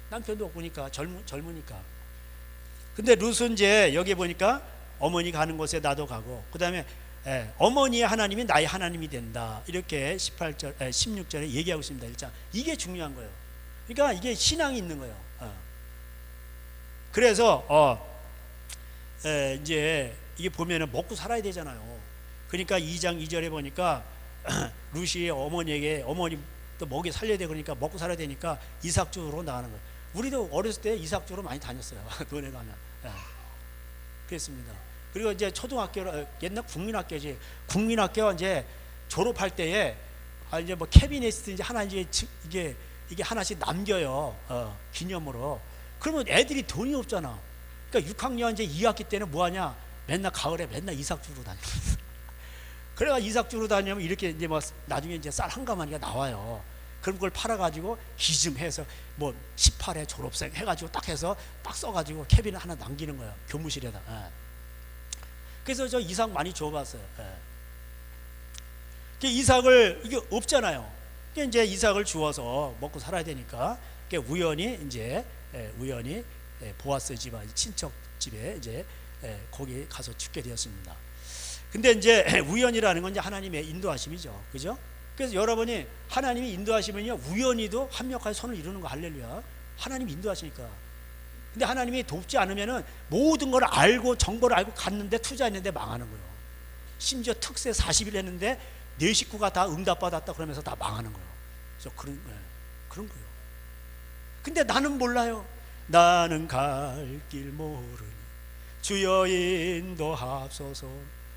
Speaker 1: 남편도 없으니까 젊으니까. 근데 룻은 이제 여기 보니까 어머니 가는 곳에 나도 가고 그다음에 어머니의 하나님이 나의 하나님이 된다. 이렇게 16절에 얘기하고 있습니다. 1장. 이게 중요한 거예요. 그러니까 이게 신앙이 있는 거예요. 그래서 이제 이게 보면은 먹고 살아야 되잖아요. 그러니까 2장 2절에 보니까 루시 어머니에게 어머니 또 먹이 살려야 돼 그러니까 먹고 살아야 되니까 이삭주로 나가는 거예요. 우리도 어렸을 때 이삭주로 많이 다녔어요. 논에 가면. 그랬습니다. 그리고 이제 초등학교 옛날 국민학교지. 국민학교 이제 졸업할 때에 이제 뭐 캐비넷 이제 하나 이제 이게 하나씩 남겨요. 기념으로. 그러면 애들이 돈이 없잖아. 그러니까 6학년 이제 2학기 때는 뭐 하냐? 맨날 가을에 맨날 이삭주로 다녀. 그래가 이삭주로 다니면 이렇게 이제 뭐 나중에 이제 쌀 한 가마니가 나와요. 그럼 그걸 팔아가지고 기증해서 뭐 18회 졸업생 해가지고 딱 해서 딱 써가지고 캐비넷 하나 남기는 거예요. 교무실에다. 그래서 저 이삭 많이 줘봤어요. 이삭을 이게 없잖아요. 이제 이삭을 주어서 먹고 살아야 되니까 우연히 이제 보아스 집 친척 집에 이제 거기 가서 죽게 되었습니다. 근데 이제 우연이라는 건 이제 하나님의 인도하심이죠, 그죠? 그래서 여러분이 하나님이 인도하시면요 우연히도 합력하여 선을 이루는 거 할렐루야. 하나님이 인도하시니까 근데 하나님이 돕지 않으면은 모든 걸 알고 정보를 알고 갔는데 투자했는데 망하는 거예요. 심지어 특세 40일 했는데 내 식구가 다 응답받았다 그러면서 다 망하는 거예요. 그래서 그런 거예요. 근데 나는 몰라요. 나는 갈 길 모르니 주여 인도하소서.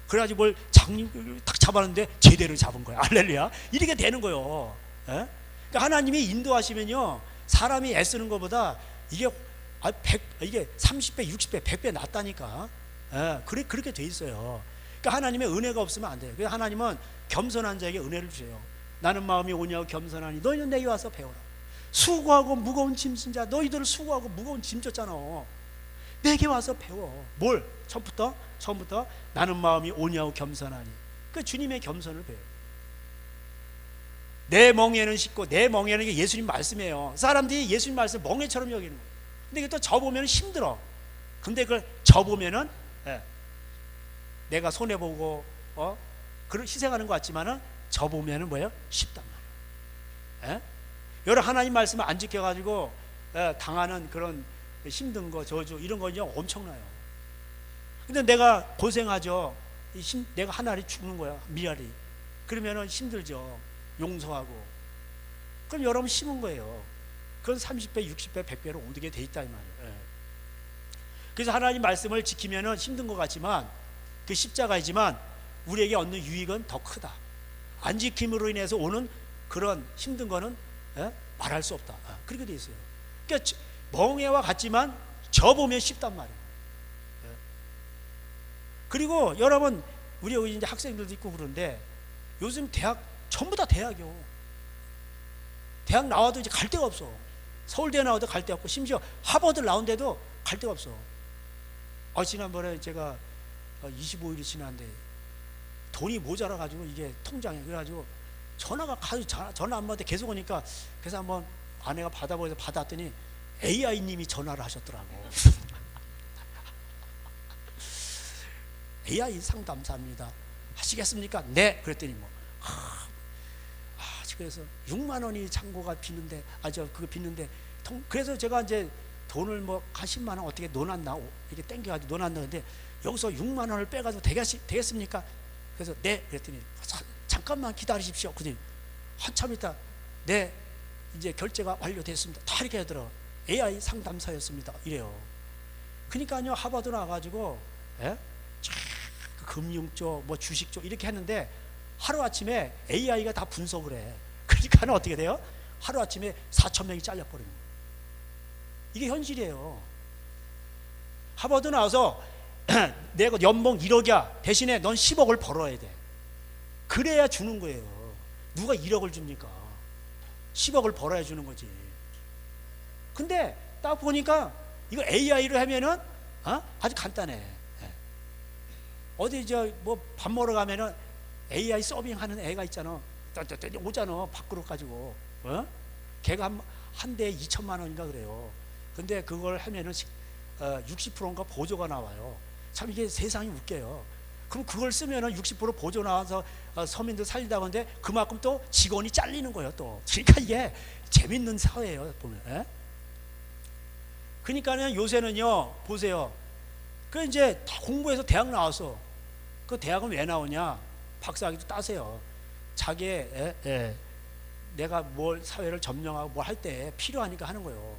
Speaker 1: 그래가지고 뭘 장님을 딱 잡았는데 제대로 잡은 거야. 할렐루야. 이렇게 되는 거예요. 예? 그러니까 하나님이 인도하시면요, 사람이 애쓰는 것보다 이게 30배, 60배, 100배 낫다니까. 예, 그렇게 돼 있어요. 그러니까 하나님의 은혜가 없으면 안 돼요. 그래서 하나님은 겸손한 자에게 은혜를 주세요. 나는 마음이 오냐고 겸손하니 너희는 내게 와서 배워라. 수고하고 무거운 짐 진 자, 너희들은 수고하고 무거운 짐 졌잖아. 내게 와서 배워. 뭘? 처음부터 나는 마음이 오냐고 겸손하니. 그 주님의 겸손을 배워요. 내 멍에는 쉽고, 내 멍에는 게 예수님 말씀이에요. 사람들이 예수님 말씀 멍에처럼 여기는 거예요. 근데 이게 또 져보면 힘들어. 근데 그걸 져보면은 내가 손해보고 그걸 희생하는 것 같지만은 져보면은 뭐예요? 쉽단 말이에요. 여러 하나님 말씀을 안 지켜가지고 당하는 그런 힘든 거, 저주 이런 거는 엄청나요. 근데 내가 고생하죠. 내가 하나리 죽는 거야, 미랄이. 그러면은 힘들죠. 용서하고. 그럼 여러분 심은 거예요. 그건 30배, 60배, 100배로 오르게 돼 있다 이 말이에요. 그래서 하나님 말씀을 지키면은 힘든 것 같지만 그 십자가이지만 우리에게 얻는 유익은 더 크다. 안 지킴으로 인해서 오는 그런 힘든 거는 말할 수 없다. 그렇게 돼 있어요. 그러니까 멍해와 같지만 져보면 쉽단 말이에요. 그리고 여러분, 우리 여기 이제 학생들도 있고 그런데 요즘 대학 전부 다 대학이요. 대학 나와도 이제 갈 데가 없어. 서울대 나와도 갈 데가 없고, 심지어 하버드 나온데도 갈 데가 없어. 지난번에 제가 25일이 지났는데 돈이 모자라가지고 이게 통장에 그래가지고 전화 안 받아 계속 오니까, 그래서 한번 아내가 받아보여서 받았더니 AI님이 전화를 하셨더라고. AI 상담사입니다. 하시겠습니까? 네. 그랬더니 그래서 6만 원이 잔고가 비는데, 그거 비는데, 그래서 제가 이제 돈을 한 10만 원 어떻게 넣어놨나, 이렇게 땡겨가지고 넣어놨는데, 여기서 6만 원을 빼가지고 되겠습니까? 그래서 네. 그랬더니 잠깐만 기다리십시오. 그랬더니 한참 있다, 네, 이제 결제가 완료됐습니다. 다 이렇게 하더라고요. AI 상담사였습니다. 이래요. 그러니까요, 하버드 나와가지고 금융 쪽, 주식 쪽 이렇게 했는데 하루아침에 AI가 다 분석을 해. 그러니까 어떻게 돼요? 하루아침에 4,000명이 잘려버립니다. 이게 현실이에요. 하버드 나와서 내가 연봉 1억이야. 대신에 넌 10억을 벌어야 돼. 그래야 주는 거예요. 누가 1억을 줍니까? 10억을 벌어야 주는 거지. 근데 딱 보니까 이거 AI로 하면은 아주 간단해. 어디 밥 먹으러 가면은 AI 서빙하는 애가 있잖아. 오잖아, 밖으로 가지고. 걔가 한 대에 2천만 원인가 그래요. 근데 그걸 하면은 60%인가 보조가 나와요. 참 이게 세상이 웃겨요. 그럼 그걸 쓰면은 60% 보조 나와서 서민들 살리다고 하는데 그만큼 또 직원이 잘리는 거예요, 또. 그러니까 이게 재밌는 사회예요, 보면. 그러니까는 요새는요, 보세요. 그 이제 다 공부해서 대학 나와서, 그 대학은 왜 나오냐? 박사학위도 따세요. 자기의 내가 뭘 사회를 점령하고 뭘 할 때 필요하니까 하는 거예요.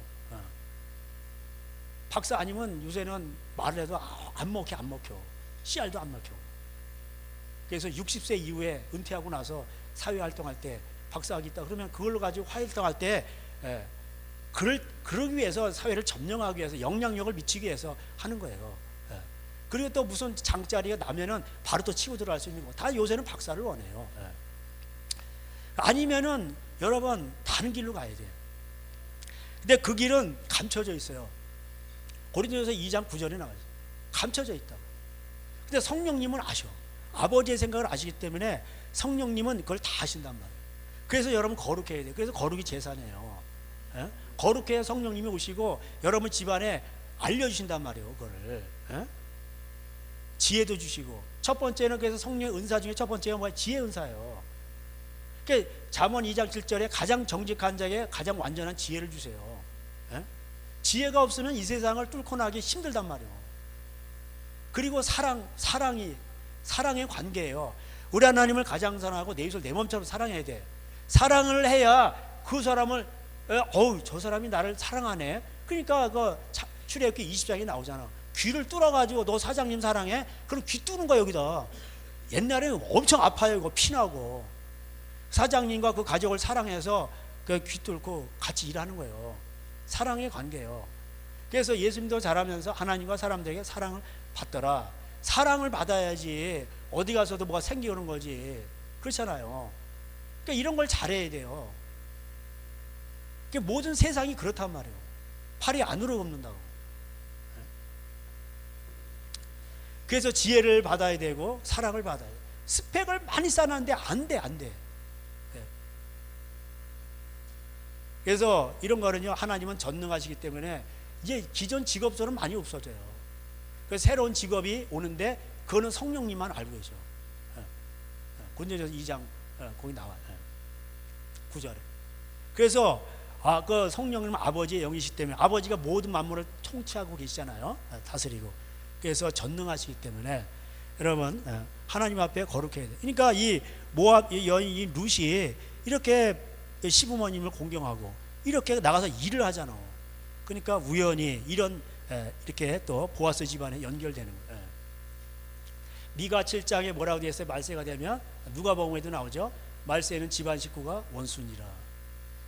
Speaker 1: 박사 아니면 요새는 말을 해도 안 먹혀. 씨알도 안 먹혀. 그래서 60세 이후에 은퇴하고 나서 사회활동할 때 박사학위 있다 그러면 그걸로 가지고 활동할 때 그러기 위해서, 사회를 점령하기 위해서, 영향력을 미치기 위해서 하는 거예요. 그리고 또 무슨 장자리가 나면은 바로 또 치고 들어갈 수 있는 거. 다 요새는 박사를 원해요. 아니면은 여러분 다른 길로 가야 돼요. 근데 그 길은 감춰져 있어요. 고린도전서 2장 9절에 나와요. 감춰져 있다고. 근데 성령님은 아셔. 아버지의 생각을 아시기 때문에 성령님은 그걸 다 아신단 말이에요. 그래서 여러분 거룩해야 돼요. 그래서 거룩이 제사네요. 거룩해야 성령님이 오시고 여러분 집안에 알려주신단 말이에요. 그거를. 지혜도 주시고. 첫 번째는 그래서 성령의 은사 중에 첫 번째가 뭐야? 지혜 은사예요. 그러니까 잠언 2장 7절에 가장 정직한 자에게 가장 완전한 지혜를 주세요. 지혜가 없으면 이 세상을 뚫고 나기 힘들단 말이에요. 그리고 사랑의 관계예요. 우리 하나님을 가장 사랑하고 내 이웃을 내 몸처럼 사랑해야 돼. 사랑을 해야 그 사람을 저 사람이 나를 사랑하네. 그러니까 그 출애굽기 20장에 나오잖아. 귀를 뚫어가지고 너 사장님 사랑해? 그럼 귀 뚫는 거야 여기다. 옛날에 엄청 아파요. 이거 피나고. 사장님과 그 가족을 사랑해서 그 귀 뚫고 같이 일하는 거예요. 사랑의 관계예요. 그래서 예수님도 자라면서 하나님과 사람들에게 사랑을 받더라. 사랑을 받아야지 어디 가서도 뭐가 생기는 거지. 그렇잖아요. 그러니까 이런 걸 잘해야 돼요. 그러니까 모든 세상이 그렇단 말이에요. 팔이 안으로 굽는다고. 그래서 지혜를 받아야 되고 사랑을 받아야 돼. 스펙을 많이 쌓았는데 안 돼. 그래서 이런 거는요, 하나님은 전능하시기 때문에 이제 기존 직업들은 많이 없어져요. 그래서 새로운 직업이 오는데 그거는 성령님만 알고 계셔. 고린도전서 2장 거기 나와요. 9절에. 그래서 그 성령님은 아버지의 영이시기 때문에 아버지가 모든 만물을 통치하고 계시잖아요. 다스리고. 그래서 전능하시기 때문에 여러분 하나님 앞에 거룩해야 돼요. 그러니까 이 모압 여인 이 룻이 이렇게 시부모님을 공경하고 이렇게 나가서 일을 하잖아. 그러니까 우연히 이렇게 또 보아스 집안에 연결되는 거예요. 미가 7장에 뭐라고 되어 있어요? 말세가 되면 누가복음에도 나오죠. 말세에는 집안 식구가 원수니라.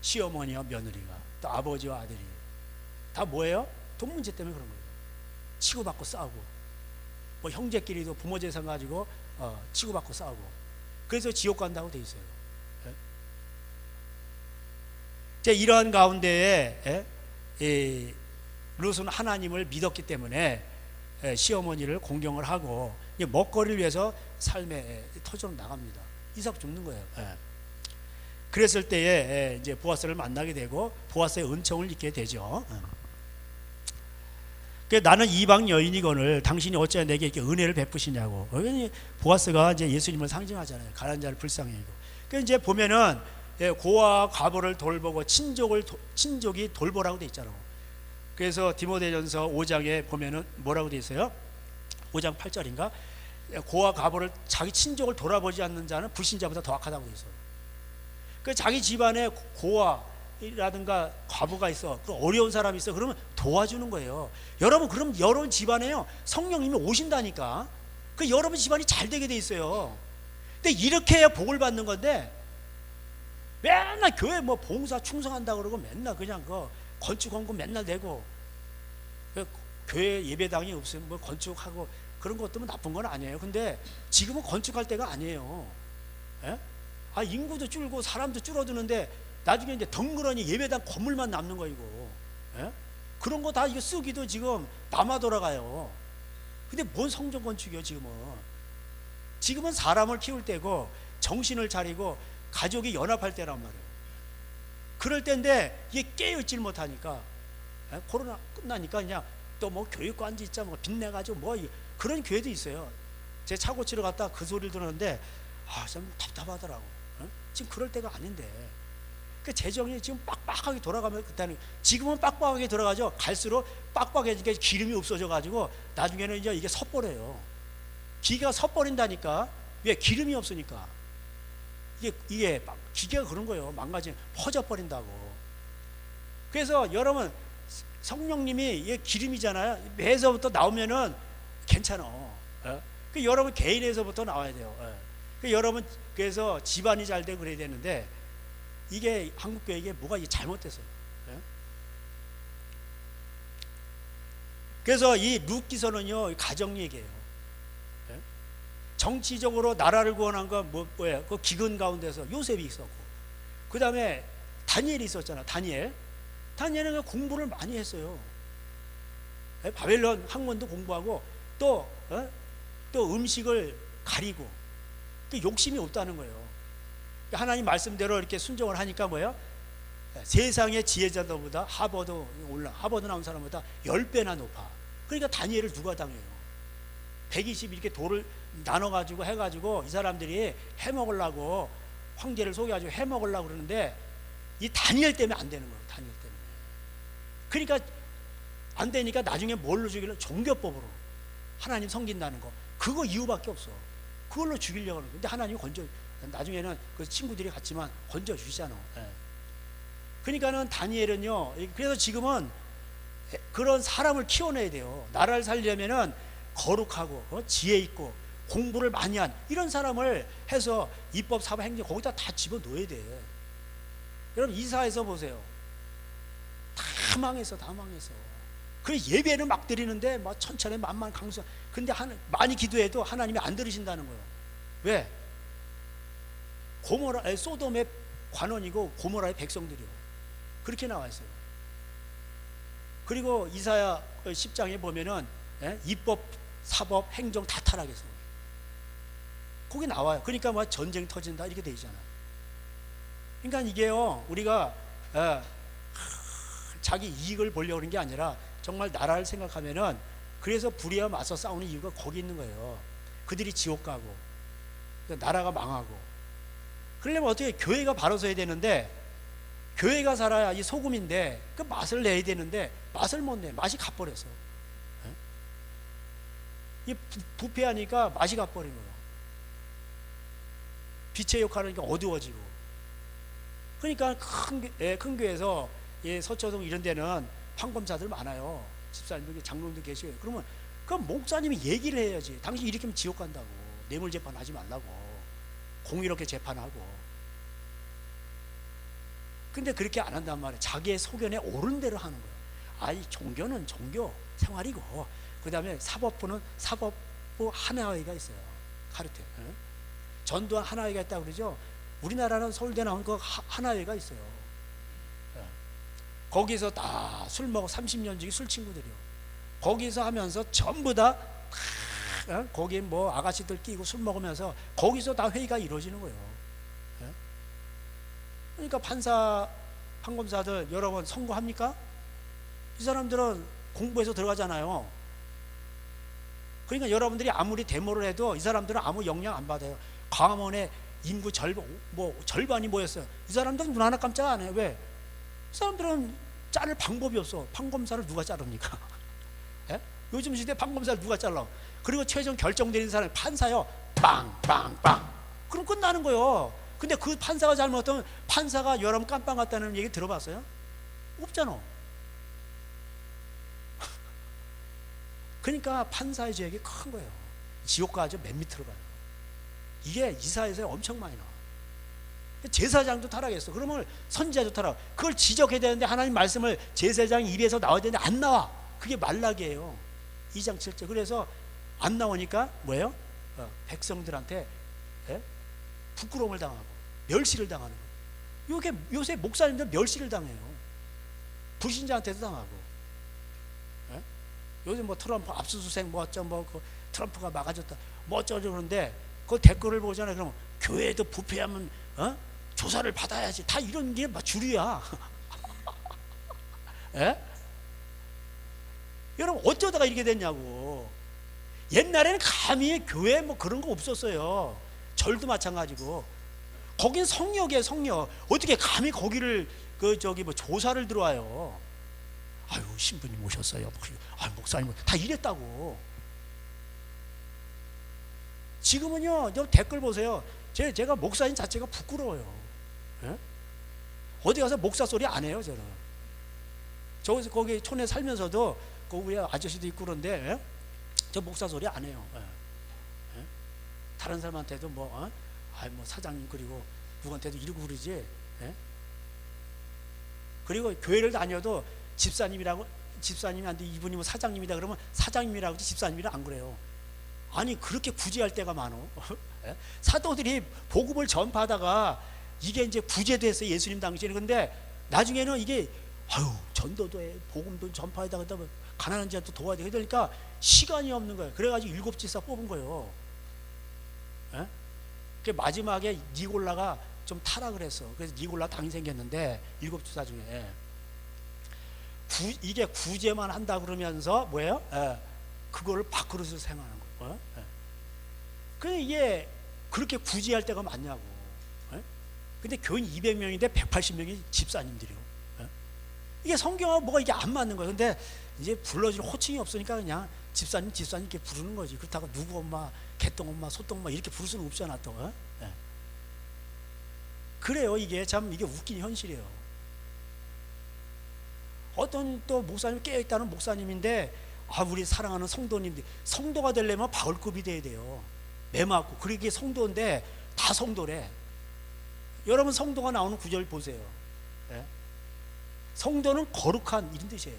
Speaker 1: 시어머니와 며느리가 또 아버지와 아들이 다 뭐예요? 돈 문제 때문에 그런 거예요. 치고받고 싸우고 뭐 형제끼리도 부모 재산 가지고 치고받고 싸우고 그래서 지옥 간다고 돼 있어요. 이러한 가운데에 룻은 하나님을 믿었기 때문에 시어머니를 공경을 하고 먹거리를 위해서 삶의 터전으로 나갑니다. 이삭 죽는 거예요. 그랬을 때에 이제 보아스를 만나게 되고 보아스의 은총을 잊게 되죠. 나는 이방 여인이거늘 당신이 어찌하여 내게 이렇게 은혜를 베푸시냐고. 보아스가 이제 예수님을 상징하잖아요. 가난한 자를 불쌍히 여기고. 그러니까 이제 보면은 고아 과부를 돌보고 친족이 돌보라고 돼 있잖아요. 그래서 디모데전서 5장에 보면은 뭐라고 돼 있어요? 5장 8절인가? 고아 과부를 자기 친족을 돌아보지 않는 자는 불신자보다 더 악하다고 돼 있어요. 그 자기 집안에 고아라든가 과부가 있어, 어려운 사람이 있어, 그러면 도와주는 거예요. 여러분, 그럼 여러분 집안에요 성령님이 오신다니까. 그 여러분 집안이 잘 되게 돼 있어요. 근데 이렇게 해야 복을 받는 건데 맨날 교회 뭐 봉사 충성한다 그러고 맨날 그냥 그 건축 헌금 맨날 내고 교회 예배당이 없으면 뭐 건축하고 그런 것도 뭐 나쁜 건 아니에요. 근데 지금은 건축할 때가 아니에요. 예? 인구도 줄고 사람도 줄어드는데 나중에 이제 덩그러니 예배당 건물만 남는 거 이거. 예? 그런 거 다 이거 쓰기도 지금 남아 돌아가요. 근데 뭔 성전 건축이요 지금은. 지금은 사람을 키울 때고 정신을 차리고 가족이 연합할 때란 말이에요. 그럴 때인데 이게 깨어있질 못하니까 코로나 끝나니까 그냥 또 뭐 교육관 짓자 뭐 빚내가지고 뭐 그런 교회도 있어요. 제 차 고치러 갔다 그 소리를 들었는데 좀 답답하더라고. 지금 그럴 때가 아닌데 그 재정이 지금 빡빡하게 돌아가면 그때는 지금은 빡빡하게 돌아가죠. 갈수록 빡빡해지니까 기름이 없어져 가지고 나중에는 이제 이게 섣버려요. 기계가 섣버린다니까. 왜? 기름이 없으니까. 이게 기계가 그런 거예요. 망가지면 퍼져버린다고. 그래서 여러분 성령님이 이게 기름이잖아요. 매에서부터 나오면은 괜찮아. 그 여러분 개인에서부터 나와야 돼요. 여러분 그래서 집안이 잘 되고 그래야 되는데 이게 한국교회 이게 뭐가 잘못됐어요. 그래서 이 룻기서는요 가정 얘기예요. 정치적으로 나라를 구원한 건 뭐예요? 그 기근 가운데서 요셉이 있었고, 그 다음에 다니엘이 있었잖아. 다니엘은 공부를 많이 했어요. 바벨론 학문도 공부하고 또 음식을 가리고 욕심이 없다는 거예요. 하나님 말씀대로 이렇게 순종을 하니까 뭐예요? 세상의 지혜자들보다 하버드 나온 사람보다 10배나 높아. 그러니까 다니엘을 누가 당해요? 120 이렇게 돌을 나눠가지고 해가지고 이 사람들이 해먹으려고 황제를 속여가지고 해먹으려고 그러는데 이 다니엘 때문에 안 되는 거예요. 다니엘 때문에. 그러니까 안 되니까 나중에 뭘로 죽이려? 종교법으로 하나님 섬긴다는 거, 그거 이유밖에 없어. 그걸로 죽이려고 하는 거야. 근데 하나님이 나중에는 그 친구들이 갔지만 건져주시잖아. 예. 그러니까는 다니엘은요, 그래서 지금은 그런 사람을 키워내야 돼요. 나라를 살려면은 거룩하고 지혜 있고 공부를 많이 한 이런 사람을 해서 입법, 사법, 행정 거기다 다 집어넣어야 돼. 여러분 이사에서 보세요. 다 망했어. 그래 예배는 막 드리는데 막 천천히 만만 강수. 근데 많이 기도해도 하나님이 안 들으신다는 거예요. 왜? 소돔의 관원이고 고모라의 백성들이요. 그렇게 나와 있어요. 그리고 이사야 10장에 보면은 입법, 사법, 행정 다 타락해서 거기 나와요. 그러니까 뭐 전쟁 터진다 이렇게 돼 있잖아요. 그러니까 이게요, 우리가 자기 이익을 보려고 하는 게 아니라 정말 나라를 생각하면은, 그래서 불의와 맞서 싸우는 이유가 거기 있는 거예요. 그들이 지옥 가고 나라가 망하고. 그러려면 어떻게? 교회가 바로 서야 되는데, 교회가 살아야 이 소금인데 그 맛을 내야 되는데 맛을 못 내. 맛이 가버렸어. 이 부패하니까 맛이 가버린 거예요. 빛의 역할을 하니까 어두워지고. 그러니까 큰 교회에서 서초동 이런 데는 판검사들 많아요. 집사님들, 장로님들 계시고. 그러면 그 목사님이 얘기를 해야지. 당신 이렇게 하면 지옥 간다고. 뇌물 재판하지 말라고. 공의롭게 재판하고. 근데 그렇게 안 한단 말이에요. 자기의 소견에 옳은 대로 하는 거예요. 아이 종교는 종교 생활이고, 그 다음에 사법부는 사법부 하나회가 있어요. 카르텔. 전두환 하나회가 있다고 그러죠. 우리나라는 서울대 나온 그 하나회가 있어요. 거기서 다 술 먹어. 30년 지기 술 친구들이요. 거기서 하면서 전부 다 거기에 뭐 아가씨들 끼고 술 먹으면서 거기서 다 회의가 이루어지는 거예요. 그러니까 판검사들 여러분 선고합니까? 이 사람들은 공부해서 들어가잖아요. 그러니까 여러분들이 아무리 데모를 해도 이 사람들은 아무 영향 안 받아요. 광화문에 인구 절반이 모였어요. 이 사람들은 눈 하나 깜짝 안 해요. 왜? 이 사람들은 자를 방법이 없어. 판검사를 누가 자릅니까? 요즘 시대 판검사를 누가 잘라? 그리고 최종 결정되는 사람이 판사요. 빵빵빵. 그럼 끝나는 거예요. 근데 그 판사가 잘못하면 판사가 여러분 깜빵 갔다는 얘기 들어봤어요? 없잖아. 그러니까 판사의 죄악이 큰 거예요. 지옥 가죠. 맨 밑으로 가요. 이게 이사에서 엄청 많이 나와. 제사장도 타락했어. 그러면 선지자도 타락. 그걸 지적해야 되는데 하나님 말씀을 제사장 입에서 나와야 되는데 안 나와. 그게 말라기예요. 2장 7절. 그래서 안 나오니까 뭐예요? 백성들한테 부끄러움을 당하고 멸시를 당하는 거예요. 이게 요새 목사님들 멸시를 당해요. 불신자한테도 당하고. 요즘 뭐 트럼프 압수수색 그 트럼프가 막아줬다 뭐 어쩌고 그러는데 그 댓글을 보잖아요. 그러면 교회도 부패하면 조사를 받아야지. 다 이런 게 막 주류야. 여러분 어쩌다가 이렇게 됐냐고. 옛날에는 감히 교회 뭐 그런 거 없었어요. 절도 마찬가지고. 거긴 성역이에요. 성역. 어떻게 감히 거기를 뭐 조사를 들어와요. 아유 신부님 오셨어요. 아유 목사님 다 이랬다고. 지금은요 댓글 보세요. 제가 목사님 자체가 부끄러워요. 어디 가서 목사 소리 안 해요. 저는 저기서 거기 촌에 살면서도 우리 아저씨도 있고 그런데 저 목사 소리 안 해요. 다른 사람한테도 뭐 사장님 그리고 누구한테도 이러고 그러지. 그리고 교회를 다녀도 집사님한테 이분이 뭐 사장님이다 그러면 사장님이라고 하지 집사님이라 안 그래요. 아니 그렇게 구제할 때가 많어. 사도들이 복음을 전파하다가 이게 이제 구제됐어요. 예수님 당시에는. 근데 나중에는 이게 전도도 해 복음도 전파하다가 가난한 자도 도와야 돼. 그러니까 시간이 없는 거예요. 그래가지고 7 집사 뽑은 거예요. 그 마지막에 니골라가 좀 타락을 했어. 그래서 니골라 당이 생겼는데 7 집사 중에 이게 구제만 한다 그러면서 뭐예요? 그거를 밥그릇으로 생각하는 거예요. 근데 이게 그렇게 구제할 때가 많냐고. 근데 교인 200명인데 180명이 집사님들이요. 이게 이게 성경하고 뭐가 이게 안 맞는 거예요. 근데 이제 불러줄 호칭이 없으니까 그냥 집사님 이렇게 부르는 거지. 그렇다고 누구 엄마, 개똥 엄마, 소똥 엄마 이렇게 부를 수는 없잖아 또. 예. 그래요. 이게 참 이게 웃긴 현실이에요. 어떤 또 목사님 깨어있다는 목사님인데 우리 사랑하는 성도님들, 성도가 되려면 바울급이 돼야 돼요. 매맞고. 그게 성도인데 다 성도래. 여러분 성도가 나오는 구절 보세요. 예? 성도는 거룩한 이런 뜻이에요.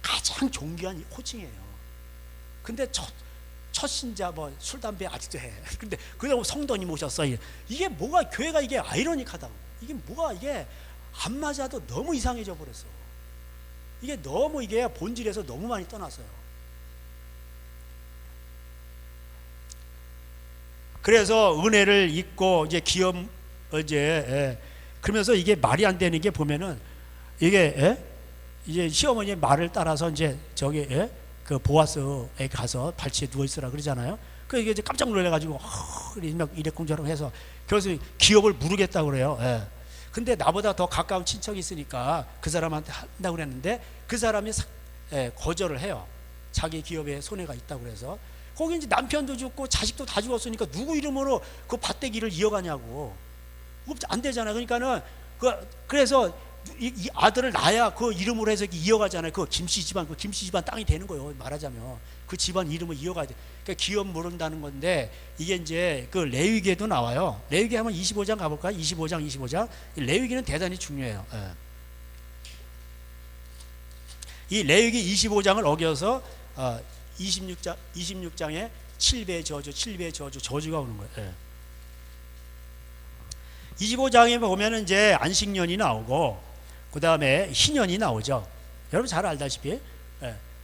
Speaker 1: 가장 존귀한 호칭이에요. 근데 첫 신자 술 담배 아직도 해. 근데 그다음 성도님 오셨어. 이게 뭐가 교회가 이게 아이러니하다고. 이게 뭐가 이게 안 맞아도 너무 이상해져 버렸어. 이게 너무 이게 본질에서 너무 많이 떠났어요. 그래서 은혜를 잊고 이제 기업 그러면서 이게 말이 안 되는 게 보면은 이게 이제 시어머니의 말을 따라서 이제 저기 그 보아스에 가서 발치에 누워 있으라 그러잖아요. 그 이게 이제 깜짝 놀래가지고 이래쿵저래쿵 해서 그래서 기업을 물으겠다고 그래요. 근데 나보다 더 가까운 친척이 있으니까 그 사람한테 한다고 그랬는데 그 사람이 거절을 해요. 자기 기업에 손해가 있다고 그래서. 거기 이제 남편도 죽고 자식도 다 죽었으니까 누구 이름으로 그 밭대기를 이어가냐고. 안 되잖아. 그러니까는 그래서 이 아들을 낳아야 그 이름으로 해서 이어가잖아요. 그 김씨 집안 땅이 되는 거예요. 말하자면 그 집안 이름을 이어가야 돼. 그러니까 기업 모른다는 건데 이게 이제 그 레위기에도 나와요. 레위기 한번 25장 가볼까요? 25장. 레위기는 대단히 중요해요. 이 레위기 25장을 어겨서 26장에 7배의 저주가 오는 거예요. 25장에 보면은 이제 안식년이 나오고 그 다음에 희년이 나오죠. 여러분 잘 알다시피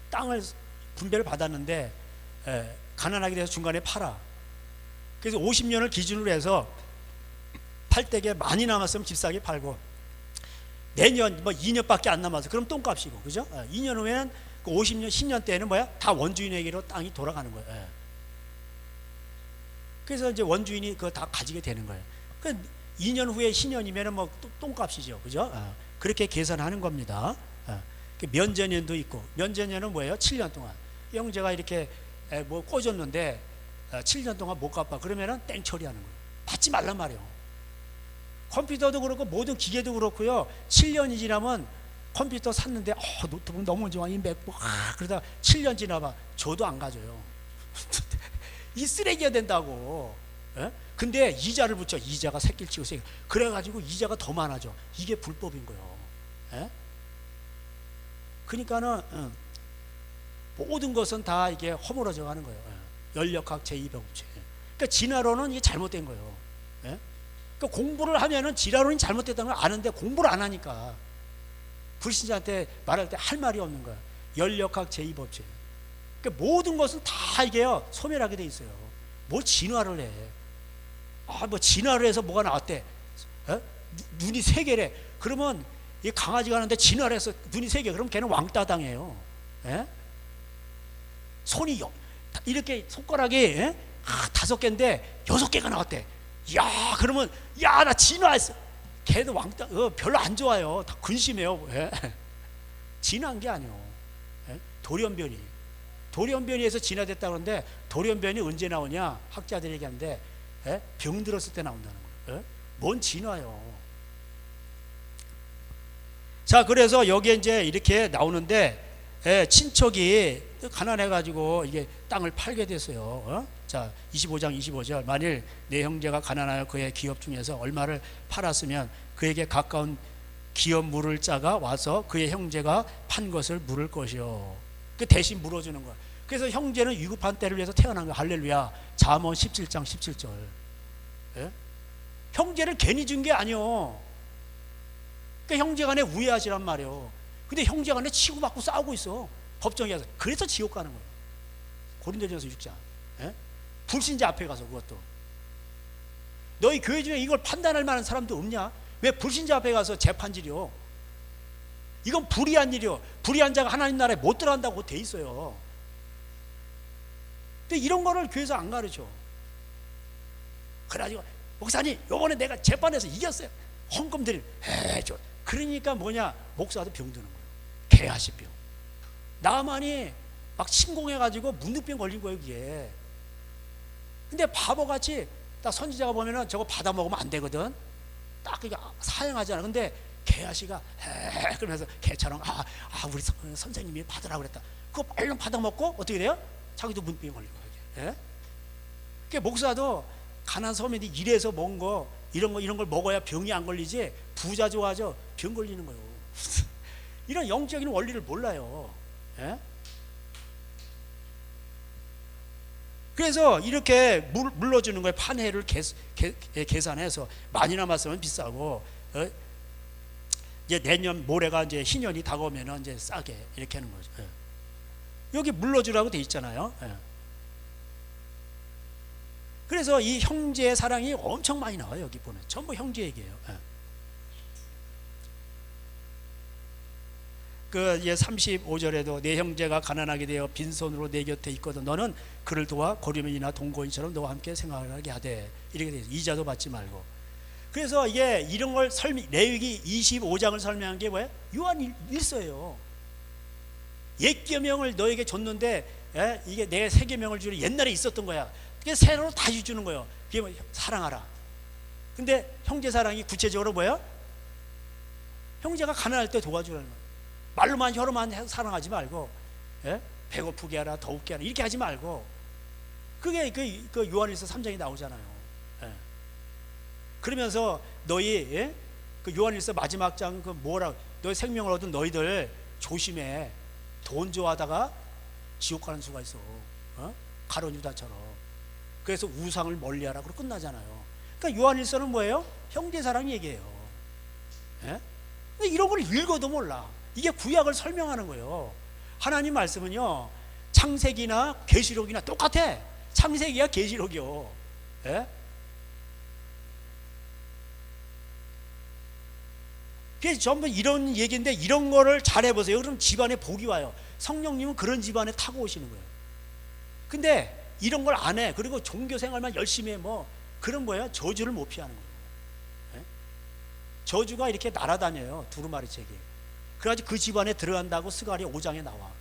Speaker 1: 땅을 분배를 받았는데 가난하게 돼서 중간에 팔아. 그래서 50년을 기준으로 해서 팔 때게 많이 남았으면 집 싸게 팔고 내년 2년밖에 안 남아서 그럼 똥값이고, 그죠? 2년 후에는 그 50년, 10년 때는 다 원주인에게로 땅이 돌아가는 거예요. 그래서 이제 원주인이 그거 다 가지게 되는 거예요. 그 2년 후에 10년이면은 똥값이죠, 그죠? 그렇게 계산하는 겁니다. 면제년도 있고, 면제년은 뭐예요? 7년 동안 형제가 이렇게 꽂았는데 7년 동안 못 갚아. 그러면은 땡 처리하는 거예요. 받지 말란 말이에요. 컴퓨터도 그렇고 모든 기계도 그렇고요. 7년이 지나면 컴퓨터 샀는데 노트북 너무 좋아, 이 맥북 그러다 7년 지나봐 줘도 안 가져요. 이 쓰레기가 된다고. 근데 이자를 붙여. 이자가 새끼를 치고 그래가지고 이자가 더 많아져. 이게 불법인 거예요. 그러니까는 모든 것은 다 이게 허물어져 가는 거예요. 연력학 제2법칙. 그러니까 진화론은 이게 잘못된 거예요. 그러니까 공부를 하면은 진화론이 잘못됐다는 걸 아는데 공부를 안 하니까 불신자한테 말할 때 할 말이 없는 거야. 연력학 제2법칙. 그러니까 모든 것은 다 이게요 소멸하게 돼 있어요. 뭘 진화를 해? 진화를 해서 뭐가 나왔대? 눈이 세 개래. 그러면 이 강아지가 하는데 진화를 해서 눈이 세 개. 그럼 걔는 왕따당해요. 손이 이렇게 손가락이 5개인데 6개가 나왔대. 야, 그러면 나 진화했어. 걔도 왕따 별로 안 좋아요. 다 근심해요. 진화한 게 아니에요. 돌연변이에서 진화됐다 그러는데 돌연변이 언제 나오냐? 학자들이 얘기하는데 병 들었을 때 나온다는 거예요. 뭔 진화요? 자, 그래서 여기에 이제 이렇게 나오는데 친척이 가난해가지고 이게 땅을 팔게 됐어요. 자, 25장 25절. 만일 내 형제가 가난하여 그의 기업 중에서 얼마를 팔았으면 그에게 가까운 기업 물을 자가 와서 그의 형제가 판 것을 물을 것이요. 그 대신 물어주는 거야. 그래서 형제는 위급한 때를 위해서 태어난 거야. 할렐루야. 잠언 17장 17절. 형제를 괜히 준 게 아니요. 그러니까 형제간에 우애하시란 말이요. 근데 형제간에 치고받고 싸우고 있어. 법정에 가서. 그래서 지옥 가는 거예요. 고린도전서 6장. 불신자 앞에 가서 그것도. 너희 교회 중에 이걸 판단할 만한 사람도 없냐? 왜 불신자 앞에 가서 재판질이요? 이건 불의한 일이요. 불의한 자가 하나님 나라에 못 들어간다고 돼 있어요. 근데 이런 거를 교회에서 안 가르쳐. 그래가지고 목사님 요번에 내가 재판에서 이겼어요. 헌금 드리는. 그러니까 뭐냐? 목사도 병드는 거예요. 개아시병. 나만이 막 침공해가지고 문득병 걸린 거예요 이게. 근데 바보같이 딱 선지자가 보면은 저거 받아 먹으면 안 되거든. 딱 그게 사양하잖아. 근데 개아시가 그러면서 개처럼 우리 선생님이 받으라고 그랬다. 그거 얼른 받아 먹고 어떻게 돼요? 자기도 문병이 걸린 거예요. 예? 그 목사도 가난 서민이 일해서 먹은 거 이런 걸 먹어야 병이 안 걸리지. 부자 좋아져 병 걸리는 거예요. 이런 영적인 원리를 몰라요. 예? 그래서 이렇게 물러주는 거예요. 판회를 계산해서 많이 남았으면 비싸고, 이제 내년 모레가 이제 희년이 다가오면은 이제 싸게 이렇게 하는 거죠. 예. 여기 물러주라고 돼 있잖아요. 예. 그래서 이 형제의 사랑이 엄청 많이 나와요. 여기 보면 전부 형제 얘기예요. 예. 그 35절에도 내 형제가 가난하게 되어 빈손으로 내 곁에 있거든 너는 그를 도와 고리면이나 동거인처럼 너와 함께 생활하게 하되 이렇게 돼 있어요. 이자도 받지 말고. 그래서 이게 이런 걸 레위기 25장을 설명한 게 뭐예요? 요한 일서예요. 옛 계명을 너에게 줬는데 이게 내 새 계명을 주는 옛날에 있었던 거야. 그게 새로 다시 주는 거예요. 그게 뭐 사랑하라. 근데 형제 사랑이 구체적으로 뭐예요? 형제가 가난할 때 도와주라는 거예요. 말로만 혀로만 사랑하지 말고, 배고프게 하라 더욱게 하라 이렇게 하지 말고. 그게 그 요한일서 3장에 나오잖아요. 그러면서 너희 그 요한일서 마지막 장 그 뭐라 너희 생명을 얻은 너희들 조심해. 돈 좋아하다가 지옥 가는 수가 있어. 가룟 유다처럼. 그래서 우상을 멀리하라고 끝나잖아요. 그러니까 요한일서는 뭐예요? 형제 사랑 얘기예요. 이런 걸 읽어도 몰라. 이게 구약을 설명하는 거예요. 하나님 말씀은요 창세기나 계시록이나 똑같아. 창세기야 계시록이요. 그래서 전부 이런 얘기인데 이런 거를 잘 해보세요. 그럼 집안에 복이 와요. 성령님은 그런 집안에 타고 오시는 거예요. 근데 이런 걸 안 해. 그리고 종교 생활만 열심히 해. 뭐 그런 거예요. 저주를 못 피하는 거예요. 저주가 이렇게 날아다녀요. 두루마리책이. 그래가지고 그 집안에 들어간다고 스가랴 5장에 나와.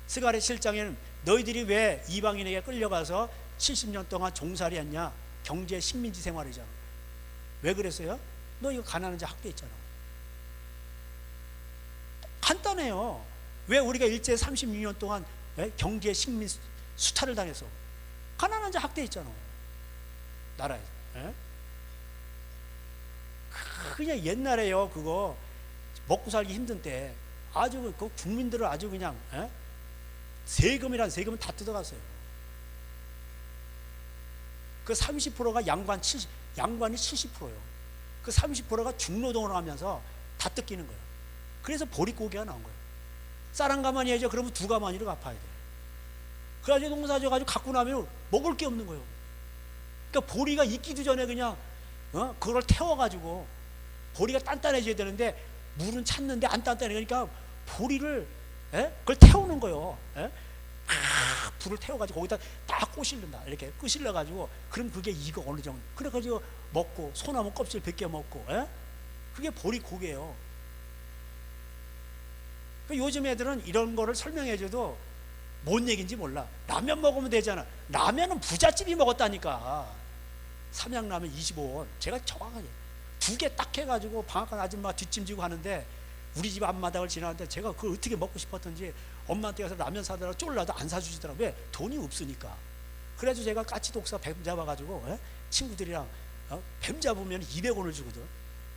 Speaker 1: 스가랴 7장에는 너희들이 왜 이방인에게 끌려가서 70년 동안 종살이 했냐? 경제 식민지 생활이잖아. 왜 그랬어요? 너 이거 가난한 자 학대했잖아. 간단해요. 왜 우리가 일제 36년 동안 경제 식민 수탈을 당해서 가난한 자 학대했잖아. 나라에서. 그냥 옛날에요. 그거 먹고 살기 힘든 때 아주 그 국민들을 아주 그냥 세금이란 세금은 다 뜯어갔어요. 그 30%가 양관이 70%예요. 그 30%가 중노동을 하면서 다 뜯기는 거예요. 그래서 보릿고개가 나온 거예요. 쌀 한 가마니 해줘. 그러면 두 가마니를 갚아야 돼. 그래가지고 농사 져가지고 갖고 나면 먹을 게 없는 거예요. 그러니까 보리가 익기도 전에 그냥 그걸 태워가지고 보리가 단단해져야 되는데 물은 찼는데 안 단단해니까 보리를 그걸 태우는 거예요. 불을 태워가지고 거기다 딱 꼬실른다. 이렇게 끄실러가지고 그럼 그게 익어 어느 정도. 그래가지고 먹고 소나무 껍질 벗겨 먹고. 그게 보리고개예요. 요즘 애들은 이런 거를 설명해줘도 뭔 얘기인지 몰라. 라면 먹으면 되잖아. 라면은 부잣집이 먹었다니까. 삼양라면 25원. 제가 정확하게 2개 딱 해가지고 방앗간 아줌마 뒷짐지고 하는데 우리 집 앞마당을 지나는데 제가 그걸 어떻게 먹고 싶었던지 엄마한테 가서 라면 사달라고 쫄라도 안 사주시더라고요. 왜? 돈이 없으니까. 그래서 제가 까치독사 뱀 잡아가지고 친구들이랑 뱀 잡으면 200원을 주거든.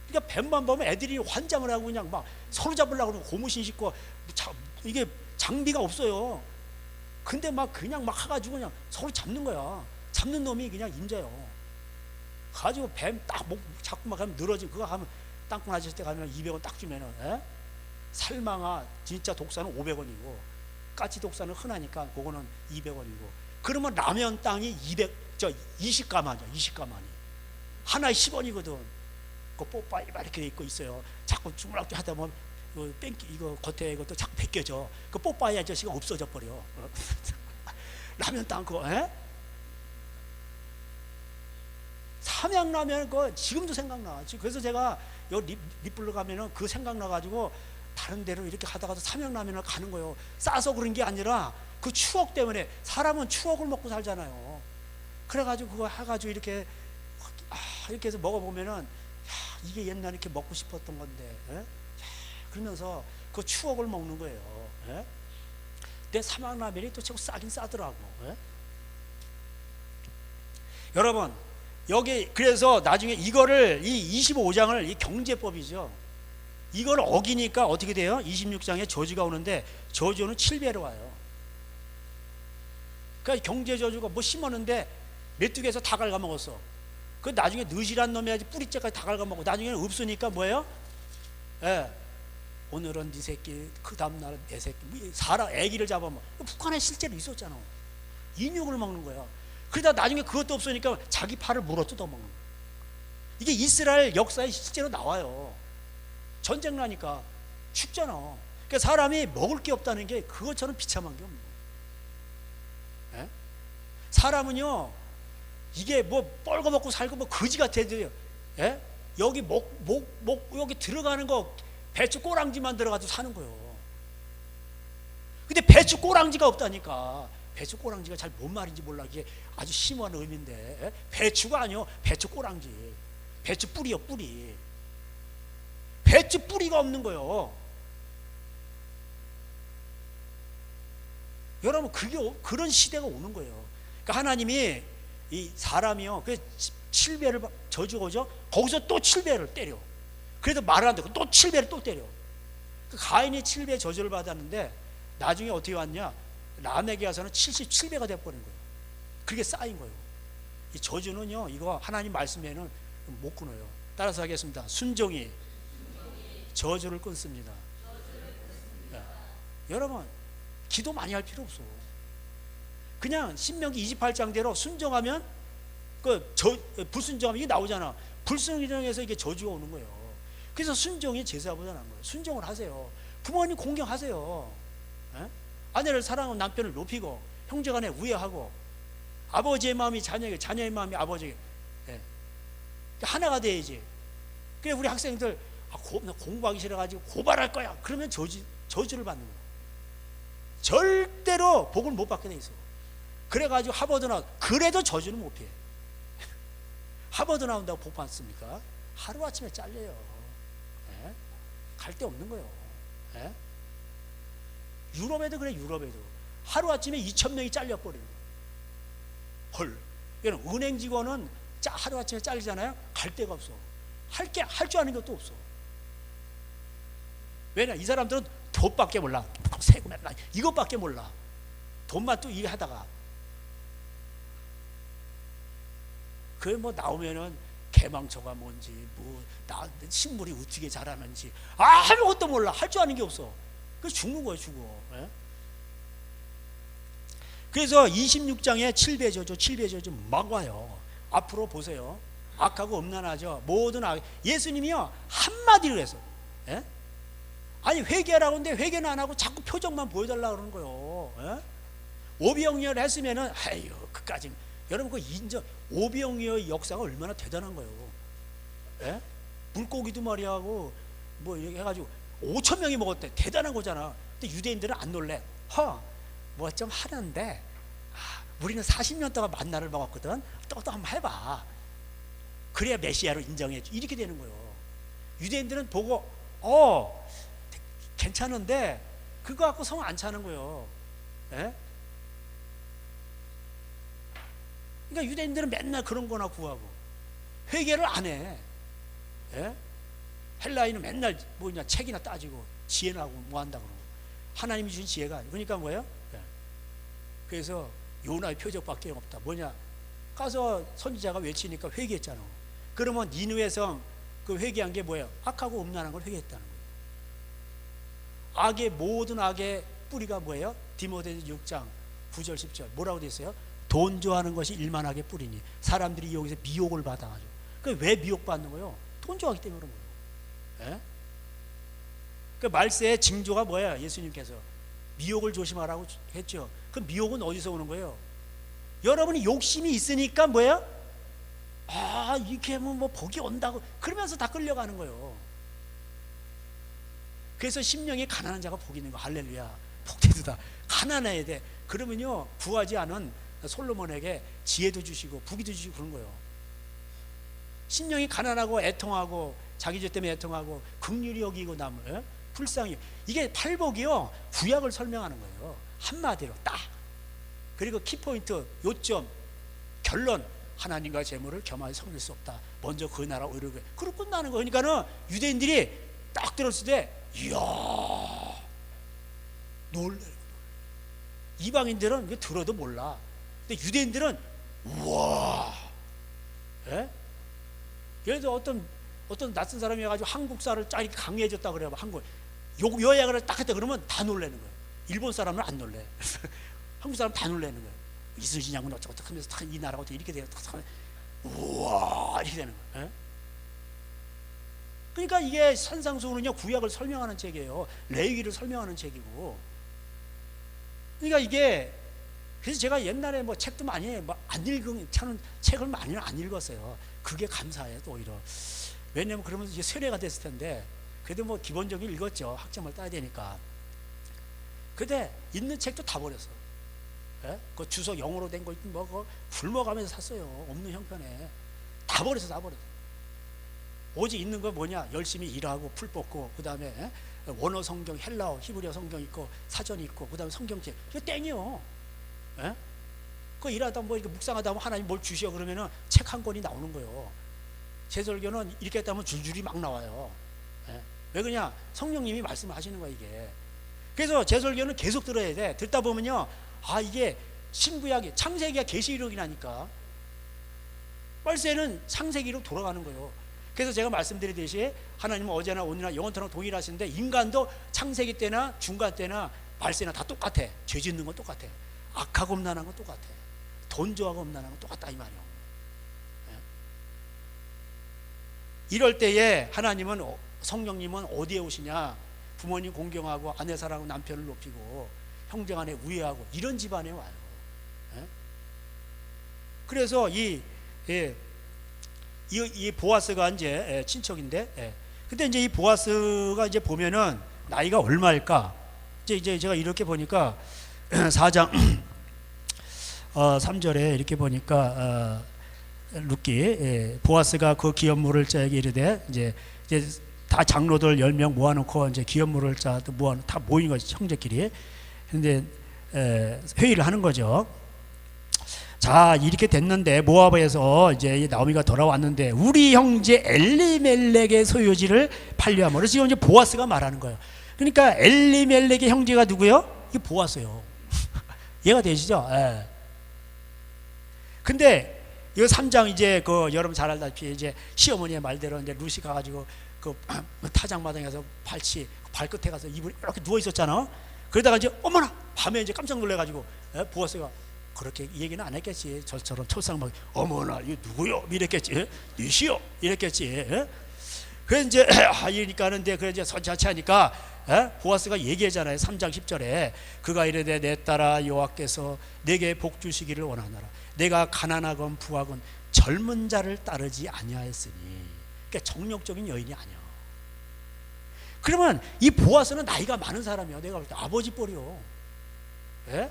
Speaker 1: 그러니까 뱀만 보면 애들이 환장을 하고 그냥 막 서로 잡으려고 그러고 고무신 신고 이게 장비가 없어요. 근데 막 그냥 막 해가지고 그냥 서로 잡는 거야. 잡는 놈이 그냥 임자요. 가지고 뱀 딱 자꾸 막 하면 늘어지고 그거 하면 땅콩 아저씨 때 가면 200원 딱 주면은 살망아 진짜 독사는 500원이고 까치 독사는 흔하니까 그거는 200원이고 그러면 라면 땅이 20가마죠. 20가마니 하나에 10원이거든. 그 뽀빠이 이렇게 있고 있어요. 자꾸 주물럭주 하다 보면 그 뺑기 이거 겉에 이것도 자꾸 벗겨져. 그 뽀빠이 아저씨가 없어져 버려. 라면 땅 그거 삼양라면 그 지금도 생각나. 그래서 제가 여기 리플로 가면은 그 생각나가지고 다른 데로 이렇게 가다가도 삼양라면을 가는 거예요. 싸서 그런 게 아니라 그 추억 때문에. 사람은 추억을 먹고 살잖아요. 그래가지고 그거 해가지고 이렇게 이렇게 해서 먹어보면은 이게 옛날에 이렇게 먹고 싶었던 건데, 그러면서 그 추억을 먹는 거예요. 내 삼양라면이 또 최고 싸긴 싸더라고. 여러분, 여기 그래서 나중에 이거를 이 25장을 이 경제법이죠. 이걸 어기니까 어떻게 돼요? 26장에 저주가 오는데 저주는 7배로 와요. 그러니까 경제 저주가 뭐 심었는데 메뚜기에서 다 갉아먹었어. 그 나중에 느지란 놈이 아주 뿌리째까지 다 갉아먹고 나중에는 없으니까 뭐예요? 오늘은 네 새끼, 그 다음날은 내 새끼, 사람 애기를 잡아먹어. 북한에 실제로 있었잖아. 인육을 먹는 거야. 그러다 나중에 그것도 없으니까 자기 팔을 물어 뜯어먹는 거야. 이게 이스라엘 역사에 실제로 나와요. 전쟁 나니까 죽잖아. 그러니까 사람이 먹을 게 없다는 게 그것처럼 비참한 게 없는 거예요. 사람은요, 이게 뭐 뻘거먹고 살고 뭐 거지 같아도요, 여기 여기 들어가는 거 배추 꼬랑지만 들어가도 사는 거예요. 근데 배추 꼬랑지가 없다니까. 배추 꼬랑지가 잘 뭔 말인지 몰라. 이게 아주 심오한 의미인데, 배추가 아니요, 배추 꼬랑지. 배추 뿌리요, 뿌리. 배추 뿌리가 없는 거예요. 여러분, 그게 그런 시대가 오는 거예요. 그러니까 하나님이 이 사람이요, 그 7배를 저주가 오죠. 거기서 또 7배를 때려. 그래도 말을 안 듣고 또 7배를 또 때려. 그 가인이 7배 저주를 받았는데 나중에 어떻게 왔냐? 라멕에 와서는 77배가 돼버린 거예요. 그게 쌓인 거예요. 이 저주는요, 이거 하나님 말씀에는 못 끊어요. 따라서 하겠습니다. 순종이 저주를 끊습니다. 여러분, 기도 많이 할 필요 없어. 그냥 신명기 28장대로 순종하면 불순종하면 이게 나오잖아. 불순종해서 이게 저주가 오는 거예요. 그래서 순종이 제사보다 나은 거예요. 순종을 하세요. 부모님 공경하세요. 아내를 사랑하고 남편을 높이고 형제간에 우애하고 아버지의 마음이 자녀에게, 자녀의 마음이 아버지에게, 하나가 돼야지. 그래 우리 학생들 공부하기 싫어가지고 고발할 거야. 그러면 저주를 받는 거야. 절대로 복을 못 받게 돼 있어. 그래가지고 하버드 나와. 그래도 저주는 못 피해. 하버드 나온다고 복 받습니까? 하루아침에 잘려요. 갈 데 없는 거예요. 유럽에도 그래. 유럽에도 하루아침에 2,000명이 잘려버리는 거예요. 헐. 여러분, 은행 직원은 하루아침에 잘리잖아요. 갈 데가 없어. 할 줄 아는 것도 없어. 왜냐? 이 사람들은 돈밖에 몰라. 세금 맨날 이것밖에 몰라. 돈만 또 일하다가 그게 뭐 나오면은 개망초가 뭔지 식물이 어떻게 자라는지 아무것도 몰라. 할 줄 아는 게 없어. 그래서 죽는 거예요. 죽어. 그래서 26장에 7배 저주 7배 저주 막 와요. 앞으로 보세요. 악하고 음란하죠. 모든 악. 예수님이요 한마디로 해서 아니 회개하라고 하는데 회개는 안 하고 자꾸 표정만 보여달라고 그러는 거예요. 오병이어를 했으면은 아유 그까지. 여러분 그 인정 오병이어의 역사가 얼마나 대단한 거예요. 물고기도 말이하고 뭐 이렇게 해가지고 5,000명이 먹었대. 대단한 거잖아. 근데 유대인들은 안 놀래. 뭐 좀 하는데 우리는 40년 동안 만나를 먹었거든. 또 한번 해봐. 그래야 메시아로 인정해줘. 이렇게 되는 거예요. 유대인들은 보고 괜찮은데 그거 갖고 성 안 차는 거예요. 그러니까 유대인들은 맨날 그런 거나 구하고 회개를 안 해. 헬라인은 맨날 뭐냐 책이나 따지고 지혜나고 뭐 한다고 그러고 하나님이 주신 지혜가 아니고. 그러니까 뭐예요? 그래서 요나의 표적밖에 없다. 뭐냐? 가서 선지자가 외치니까 회개했잖아. 그러면 니느웨 성 그 회개한 게 뭐예요? 악하고 음란한 걸 회개했다는 거예요. 모든 악의 뿌리가 뭐예요? 디모데서 6장 9절 10절 뭐라고 돼 있어요? 돈 좋아하는 것이 일만하게 뿌리니 사람들이 여기서 미혹을 받아가지고. 왜 미혹받는 거예요? 돈 좋아하기 때문에 그런 거예요. 그 말세의 징조가 뭐야? 예수님께서 미혹을 조심하라고 했죠. 그 미혹은 어디서 오는 거예요? 여러분이 욕심이 있으니까 뭐예요? 이렇게 하면 뭐 복이 온다고 그러면서 다 끌려가는 거예요. 그래서 심령이 가난한 자가 복이 있는 거. 할렐루야. 복되도다. 가난해야 돼. 그러면요 구하지 않은 솔로몬에게 지혜도 주시고 부귀도 주시고 그런 거예요. 심령이 가난하고 애통하고 자기 죄 때문에 애통하고 긍휼히 여기고 남을 불쌍히, 이게 팔복이요 구약을 설명하는 거예요. 한마디로 딱. 그리고 키포인트, 요점, 결론, 하나님과 재물을 겸하여 섬길 수 없다. 먼저 그 나라 의를, 그러고 끝나는 거. 그러니까는 유대인들이 딱 들었을 때 이야 놀래. 이방인들은 이게 들어도 몰라. 근데 유대인들은 우와. 예? 예를 들어 어떤 낯선 사람이 와가지고 한국사를 쫙 이렇게 강의해줬다 그래요. 한국 요약을 딱 했다 그러면 다 놀라는 거예요. 일본 사람은 안 놀래. 한국 사람 다 놀라는 거예요. 이순신 장군 어쩌고 하면서 이 나라가 어떻게 이렇게 돼요. 우와 이렇게 되는 거예요. 예? 그러니까 이게 산상수훈은요 구약을 설명하는 책이에요. 레위기를 설명하는 책이고. 그러니까 이게, 그래서 제가 옛날에 뭐 책도 많이 안 읽은 책을 많이 안 읽었어요. 그게 감사해요. 또 오히려. 왜냐면 그러면 이제 세례가 됐을 텐데 그래도 뭐 기본적인 읽었죠. 학점을 따야 되니까. 근데 있는 책도 다 버렸어. 예? 그 주소 영어로 된 거 있든 뭐 그거 굶어가면서 샀어요. 없는 형편에 다 버렸어. 다 버렸어. 오직 있는 거 뭐냐, 열심히 일하고 풀 뽑고, 그 다음에 원어 성경, 헬라어, 히브리어 성경 있고 사전 있고, 그 다음에 성경책. 이거 땡이요. 예? 그 일하다 뭐 이렇게 묵상하다 보면 하나님 뭘 주시오 그러면은 책 한 권이 나오는 거예요. 제 설교는 이렇게 했다면 줄줄이 막 나와요. 예? 왜 그러냐, 성령님이 말씀하시는 거야 이게. 그래서 제 설교는 계속 들어야 돼. 듣다 보면요, 아 이게 신구약이, 창세기가 계시록이라니까. 벌새는 창세기로 돌아가는 거예요. 그래서 제가 말씀드리듯이 하나님은 어제나 오늘나 영원토록 동일하신데, 인간도 창세기 때나 중간 때나 말세나 다 똑같아. 죄 짓는 건 똑같아. 악하고 음란한 건 똑같아. 돈 좋아하고 음란한 건 똑같다 이 말이에요. 이럴 때에 하나님은, 성령님은 어디에 오시냐, 부모님 공경하고 아내 사랑하고 남편을 높이고 형제 간에 우애하고 이런 집안에 와요. 그래서 이 보아스가 이제 친척인데, 근데 이제 이 보아스가 이제 보면은 나이가 얼마일까? 이제 제가 이렇게 보니까 4장 3절에 이렇게 보니까 룻기, 보아스가 그 기업물을 자에게 이르되, 이제 다 장로들 10명 모아놓고 이제 기업물을 다 모인 거지, 형제끼리. 근데 회의를 하는 거죠. 자, 이렇게 됐는데 모압에서 이제 나오미가 돌아왔는데 우리 형제 엘리멜렉의 소유지를 판례함으로, 지금 이제 보아스가 말하는 거예요. 그러니까 엘리멜렉의 형제가 누구요? 이게 보아스요. 이해가 되시죠? 예. 근데 이 3장 이제 그 여러분 잘 알다시피 이제 시어머니의 말대로 이제 루시 가가지고 그 타작마당에서 발끝에 가서 이불 이렇게 누워 있었잖아. 그러다가 이제 어머나 밤에 이제 깜짝 놀래가지고 보아스가 그렇게 얘기는 안 했겠지. 저처럼 철상막 어머나 이거 누구요? 이랬겠지. 니시요? 이랬겠지. 그래서 이제 이러니까 하는데, 그래 이제 선자치하니까 보아스가 얘기하잖아요. 3장 10절에 그가 이르되 내 딸아 여호와께서 내게 복 주시기를 원하노라. 내가 가난하건 부하건 젊은 자를 따르지 아니하였으니. 그러니까 정력적인 여인이 아니야. 그러면 이 보아스는 나이가 많은 사람이야. 내가 볼 때 아버지 뻘이요. 예?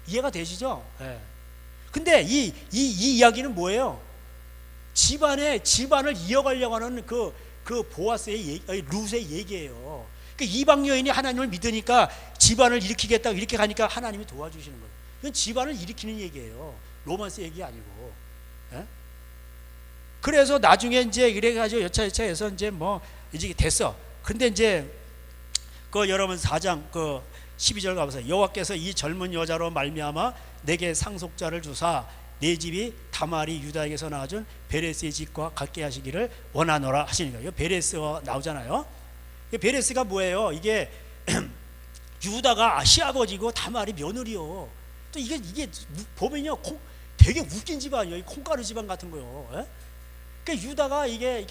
Speaker 1: 이해가 되시죠? 예. 근데 이 이야기는 뭐예요? 집안을 이어가려고 하는 그 보아스의 룻의 얘기예요. 그 이방 여인이 하나님을 믿으니까 집안을 일으키겠다고 이렇게 가니까 하나님이 도와주시는 거예요. 이건 집안을 일으키는 얘기예요. 로만스 얘기 아니고. 예? 그래서 나중에 이제 이래가지고 여차여차해서 이제 뭐 이제 됐어. 근데 이제 그 여러분 4장 그 12절 가보세요. 여호와께서 이 젊은 여자로 말미암아 내게 상속자를 주사 내 집이 다말이 유다에게서 낳아준 베레스의 집과 같게 하시기를 원하노라 하시는 거예요. 베레스가 나오잖아요. 베레스가 뭐예요? 이게 유다가 시아버지고 다말이 며느리요. 또 이게 보면요, 되게 웃긴 집안이에요. 콩가루 집안 같은 거요. 예? 그러니까 유다가 이게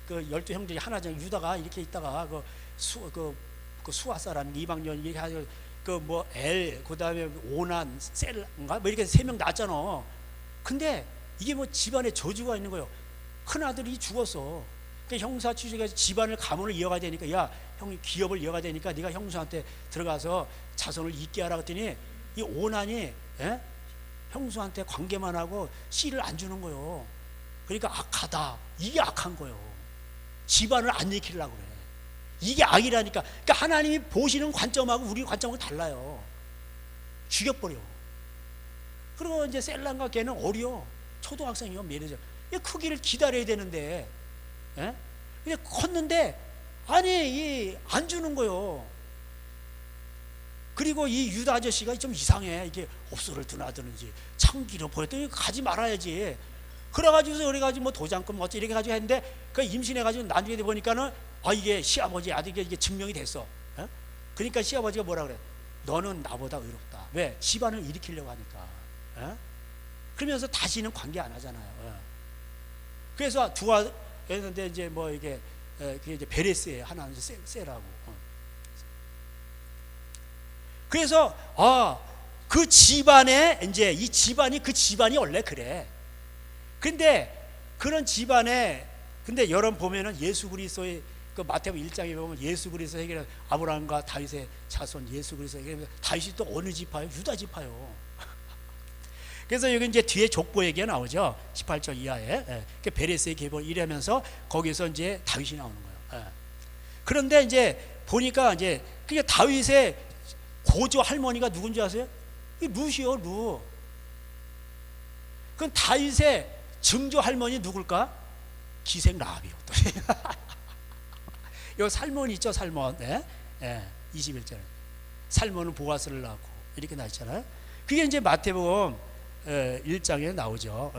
Speaker 1: 그 12형제 하나죠. 유다가 이렇게 있다가 그 수아 사람 이방년 이렇게 하고 그뭐 그다음에 오난 셀인가 뭐 이렇게 3명 낳았잖아. 근데 이게 뭐 집안에 저주가 있는 거예요. 큰 아들이 죽었어. 그러니까 형사 취직해서 집안을 가문을 이어가야 되니까, 야, 형 기업을 이어가야 되니까 네가 형수한테 들어가서 자손을 잇게 하라 그랬더니 이 오난이, 예? 형수한테 관계만 하고 씨를 안 주는 거요. 그러니까 악하다. 이게 악한 거요. 집안을 안 지키려고 그래. 이게 악이라니까. 그러니까 하나님이 보시는 관점하고 우리 관점하고 달라요. 죽여버려. 그리고 이제 셀란과 걔는 어려. 초등학생이요, 매니저. 이 크기를 기다려야 되는데, 예? 근데 컸는데, 아니, 안 주는 거요. 그리고 이 유다 아저씨가 좀 이상해. 이게 옵소를 드나드는지 참기름 보였더니 가지 말아야지. 그래가지고 뭐 도장금 어찌 이렇게 가지고 했는데, 그 임신해가지고 나중에 보니까는 이게 시아버지 아들에게 이게 증명이 됐어. 예? 그러니까 시아버지가 뭐라 그래? 너는 나보다 의롭다. 왜? 집안을 일으키려고 하니까. 예? 그러면서 다시는 관계 안 하잖아요. 예. 그래서 두아 했는데 이제 뭐 이게 그게 이제 베레스예요. 하나는 세라고. 그래서 그 집안에 이제 이 집안이 그 집안이 원래 그래. 근데 그런 집안에 근데 여러분 보면은 예수 그리스도의 그 마태복음 1장에 보면 예수 그리스도 해결한 아브라함과 다윗의 자손 예수 그리스도 해결한 다윗이 또 어느 지파요? 유다 지파요. 그래서 여기 이제 뒤에 족보 얘기가 나오죠. 18절 이하에 베레스의 계보 이러면서 거기서 이제 다윗이 나오는 거예요. 그런데 이제 보니까 이제 그게 다윗의 고조 할머니가 누군지 아세요? 이 룻이요, 룻. 그럼 다윗의 증조 할머니 누굴까? 기생 라합이요. 요 살몬 있죠, 살몬. 21절. 살몬은 보아스를 낳고 이렇게 나있잖아요. 그게 이제 마태복음 1장에 나오죠.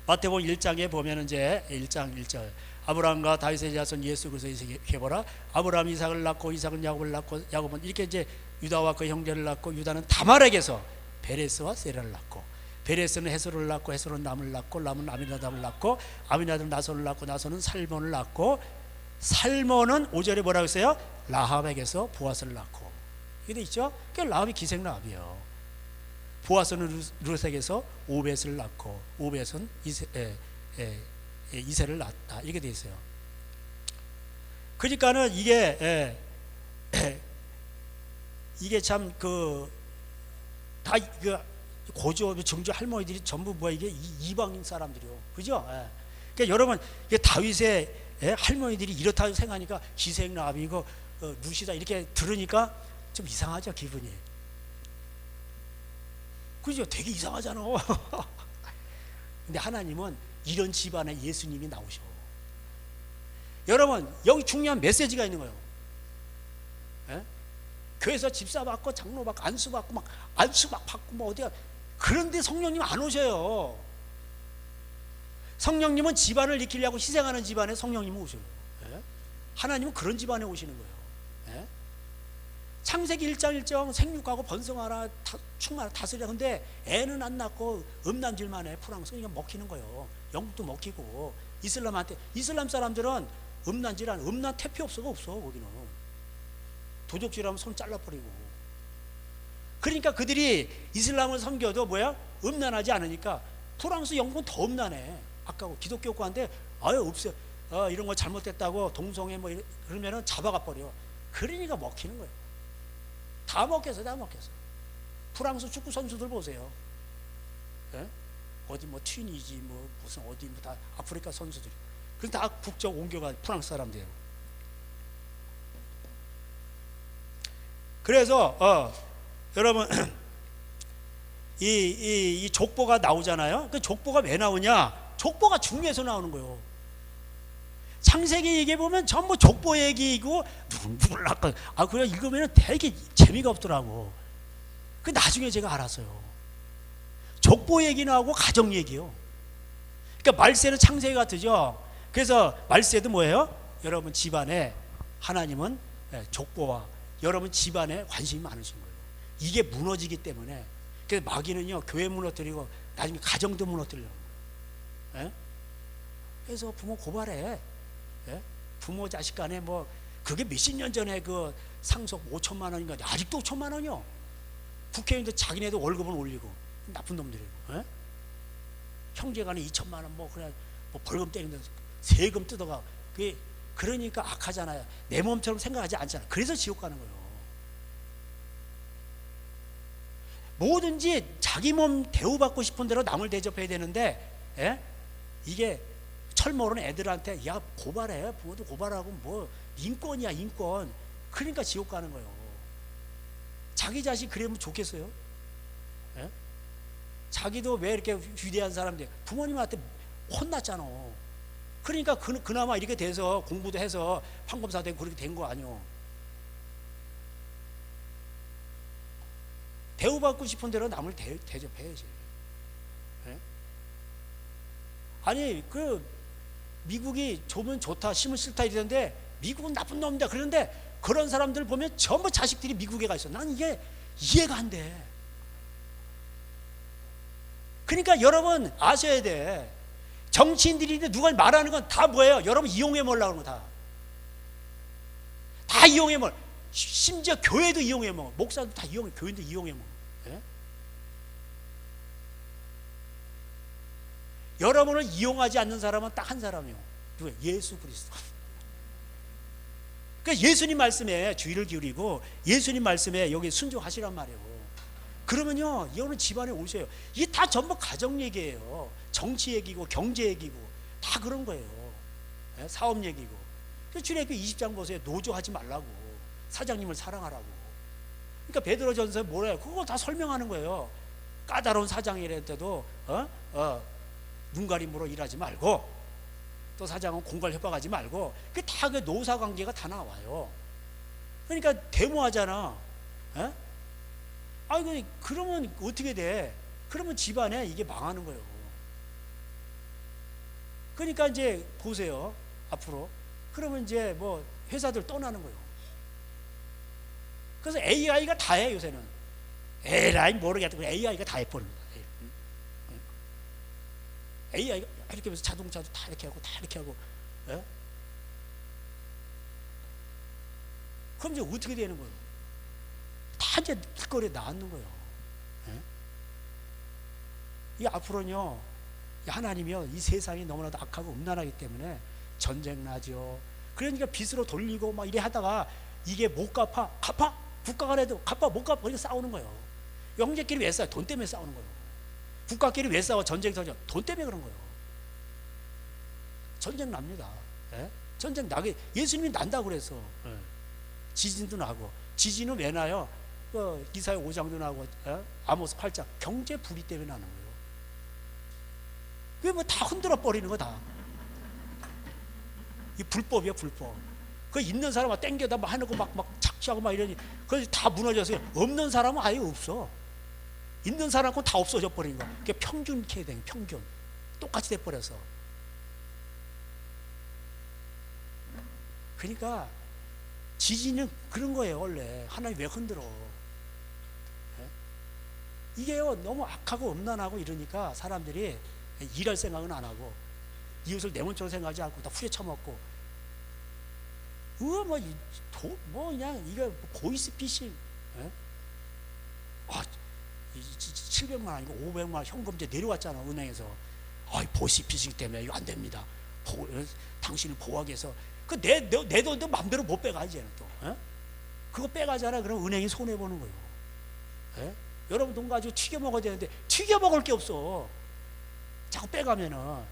Speaker 1: 마태복음 1장에 보면 이제 1장 1절. 아브라함과 다윗의 자손 예수 그리스도의 계보라. 아브라함 이삭을 낳고 이삭은 야곱을 낳고 야곱은 이렇게 이제 유다와 그 형제를 낳고 유다는 다말에게서 베레스와 세라를 낳고 베레스는 헤스로를 낳고 헤스로는 남을 낳고 남은 아미나답을 낳고 아미나답은 나손을 낳고 나손은 살몬을 낳고 살몬은 5절에 뭐라고 했어요? 라합에게서 보아스를 낳고 이게 돼 있죠? 그러니까 라합이 기생 라합이에요. 보아스는 룻에게서 오벳을 낳고 오벳은 이세를 낳았다 이렇게 돼 있어요. 그러니까는 이게 참 다 그 고조 정조 할머니들이 전부 뭐야 이게 이방인 사람들이요, 그죠? 그러니까 여러분 이게 다윗의 할머니들이 이렇다고 생각하니까 기생 라합이고 룻이다 이렇게 들으니까 좀 이상하죠, 기분이. 그죠? 되게 이상하잖아. 근데 하나님은 이런 집안에 예수님이 나오셔. 여러분 여기 중요한 메시지가 있는 거예요. 교회에서 집사 받고 장로 받고 안수 받고 막 안수 막 받고 뭐 어디가 그런데 성령님 안 오셔요. 성령님은 집안을 지키려고 희생하는 집안에 성령님은 오셔요. 하나님은 그런 집안에 오시는 거예요. 창세기 1장 1장 생육하고 번성하라 충만하라 다스리라. 근데 애는 안 낳고 음란질만 해. 프랑스. 그러니까 먹히는 거예요. 영국도 먹히고. 이슬람 사람들은 음란 태피 없어 거기는. 도적질하면 손 잘라버리고. 그러니까 그들이 이슬람을 섬겨도 뭐야? 음란하지 않으니까 프랑스 영국은 더 음란해. 아까고 기독교과인데 없어요. 이런 거 잘못됐다고 동성애 뭐 그러면은 잡아가 버려. 그러니까 먹히는 거예요. 다 먹겠어. 프랑스 축구 선수들 보세요. 어디 뭐 튀니지 뭐 무슨 어디 뭐 다 아프리카 선수들이. 그 다 국적 옮겨가 프랑스 사람들이에요. 그래서 여러분 이 족보가 나오잖아요. 그 족보가 왜 나오냐? 족보가 중요해서 나오는 거예요. 창세기 얘기해 보면 전부 족보 얘기이고 누굴 낳고 그래 읽으면 되게 재미가 없더라고. 그 나중에 제가 알았어요. 족보 얘기 나오고 가정 얘기요. 그러니까 말세는 창세기 같으죠. 그래서 말세도 뭐예요? 여러분 집안에 하나님은 족보와 여러분 집안에 관심이 많으신 거예요. 이게 무너지기 때문에. 그래서 마귀는요 교회 무너뜨리고 나중에 가정도 무너뜨리려고. 그래서 부모 고발해. 부모 자식 간에 뭐 그게 몇십 년 전에 그 상속 5천만 원인가 아직도 5천만 원이요. 국회의원도 자기네도 월급은 올리고 나쁜 놈들이고. 형제간에 2천만 원 뭐 그냥 뭐 벌금 때린다. 세금 뜯어가. 그게 그러니까 악하잖아요. 내 몸처럼 생각하지 않잖아요. 그래서 지옥 가는 거예요. 뭐든지 자기 몸 대우받고 싶은 대로 남을 대접해야 되는데, 예? 이게 철 모르는 애들한테 야 고발해, 부모도 고발하고 뭐 인권이야 인권. 그러니까 지옥 가는 거예요. 자기 자식 그러면 좋겠어요? 예? 자기도 왜 이렇게 위대한 사람들 부모님한테 혼났잖아. 그러니까 그나마 이렇게 돼서 공부도 해서 판검사 되고 그렇게 된 거 아니요. 대우받고 싶은 대로 남을 대접해야지. 예? 아니 그 미국이 좁으면 좋다, 심은 싫다 이러는데 미국은 나쁜 놈이다 그러는데 그런 사람들 보면 전부 자식들이 미국에 가 있어. 난 이게 이해가 안 돼. 그러니까 여러분 아셔야 돼. 정치인들이 누가 말하는 건 다 뭐예요? 여러분 이용해 먹으려고 하는 거 다. 다 이용해 먹어. 심지어 교회도 이용해 먹어. 목사도 다 이용해, 교인도 이용해 먹어. 예? 여러분을 이용하지 않는 사람은 딱 한 사람이요. 누구예요? 예수 그리스도. 그러니까 예수님 말씀에 주의를 기울이고 예수님 말씀에 여기 순종하시란 말이에요. 그러면요, 여러분 집안에 오세요. 이게 다 전부 가정 얘기예요. 정치 얘기고 경제 얘기고 다 그런 거예요. 예? 사업 얘기고. 출애굽기 20장 보세요. 노조하지 말라고, 사장님을 사랑하라고. 그러니까 베드로전서에 뭐래요? 그거 다 설명하는 거예요. 까다로운 사장이랄 때도 눈 가림으로 일하지 말고, 또 사장은 공갈 협박하지 말고. 그게 다 그 노사 관계가 다 나와요. 그러니까 데모하잖아. 예? 아이고 그러면 어떻게 돼? 그러면 집안에 이게 망하는 거예요. 그러니까 이제 보세요. 앞으로 그러면 이제 뭐 회사들 떠나는 거예요. 그래서 AI가 다 해. 요새는 AI 모르겠다. AI가 다 해버립니다. AI가 이렇게 해서 자동차도 다 이렇게 하고 다 이렇게 하고. 예? 그럼 이제 어떻게 되는 거예요? 다 이제 길거리에 나왔는 거예요. 예? 이 앞으로는요, 하나님이요, 이 세상이 너무나도 악하고 음란하기 때문에 전쟁 나죠. 그러니까 빚으로 돌리고 막 이래 하다가 이게 못 갚아, 국가가 해도 갚아, 못 갚아, 이렇게 싸우는 거예요. 형제끼리 왜 싸워? 돈 때문에 싸우는 거예요. 국가끼리 왜 싸워? 전쟁 터져. 돈 때문에 그런 거예요. 전쟁 납니다. 예? 전쟁 나게 예수님이 난다고 그랬어. 예. 지진도 나고. 지진은 왜 나요? 이사야 5장도 나고, 아모스 8장 경제 불의 때문에 나는 거예요. 그게 뭐 다 흔들어 버리는 거 다. 이 불법이야, 불법. 그 있는 사람은 땡겨다 막 해놓고 막 착취하고 막 이러니 그래서 다 무너져서 없는 사람은 아예 없어. 있는 사람은 다 없어져 버린 거야. 그게 평균 캐댕, 평균 똑같이 돼 버려서. 그러니까 지진은 그런 거예요. 원래 하나님 왜 흔들어? 이게요, 너무 악하고 음란하고 이러니까 사람들이 일할 생각은 안 하고 이웃을 내 몸처럼 생각하지 않고 다 후에 처먹고, 뭐 그냥 이거 보이스피싱. 예? 700만 원이고 500만 원 현금제 내려왔잖아, 은행에서. 보이스피싱 때문에 이거 안 됩니다. 당신을 보호하기 위해서 내 돈도 마음대로 못 빼가지. 또 그거 빼가잖아. 그럼 은행이 손해 보는 거예요. 예? 여러분 돈 가지고 튀겨 먹어야 되는데 튀겨 먹을 게 없어. 자꾸 빼가면은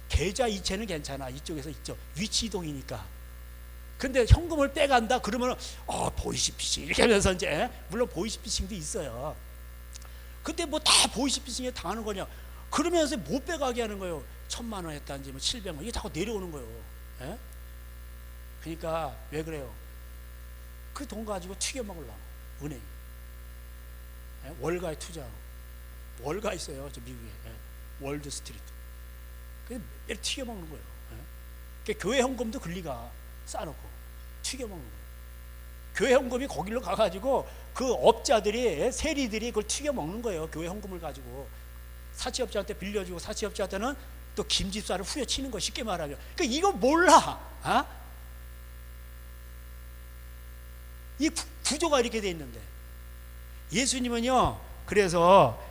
Speaker 1: 계좌 이체는 괜찮아. 이쪽에서 이쪽 위치 이동이니까. 근데 현금을 빼간다 그러면 보이스피싱 이렇게 하면서 이제, 물론 보이스피싱도 있어요. 근데 뭐 다 보이스피싱에 당하는 거냐? 그러면서 못 빼가게 하는 거예요. 1000만 원 했다든지 뭐 700만 원 이게 자꾸 내려오는 거예요. 예? 그러니까 왜 그래요? 그 돈 가지고 튀겨 먹으려고 은행. 예? 월가에 투자. 월가 있어요, 저 미국에. 예? 월드 스트리트. 그래서 이렇게 튀겨 먹는 거예요. 예? 그러니까 교회 현금도 글리가 싸놓고 튀겨 먹는 거예요. 교회 현금이 거기로 가가지고 그 업자들이, 세리들이 그걸 튀겨 먹는 거예요. 교회 현금을 가지고 사채업자한테 빌려주고, 사채업자한테는 또 김집사를 후려치는 거, 쉽게 말하면. 그러니까 이거 몰라. 이 구조가 이렇게 돼 있는데, 예수님은요, 그래서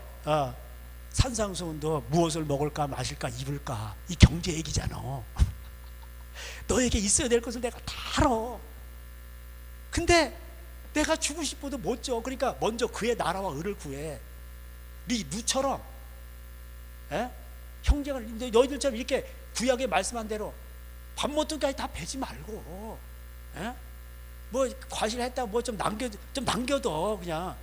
Speaker 1: 산상수훈도 무엇을 먹을까 마실까 입을까 이 경제 얘기잖아. 너에게 있어야 될 것을 내가 다 알아. 근데 내가 주고 싶어도 못 줘. 그러니까 먼저 그의 나라와 의를 구해. 네 누처럼, 형제가 너희들처럼 이렇게 구약에 말씀한 대로 밥 먹든까지 다 베지 말고, 뭐 과실했다 뭐 좀 남겨둬. 그냥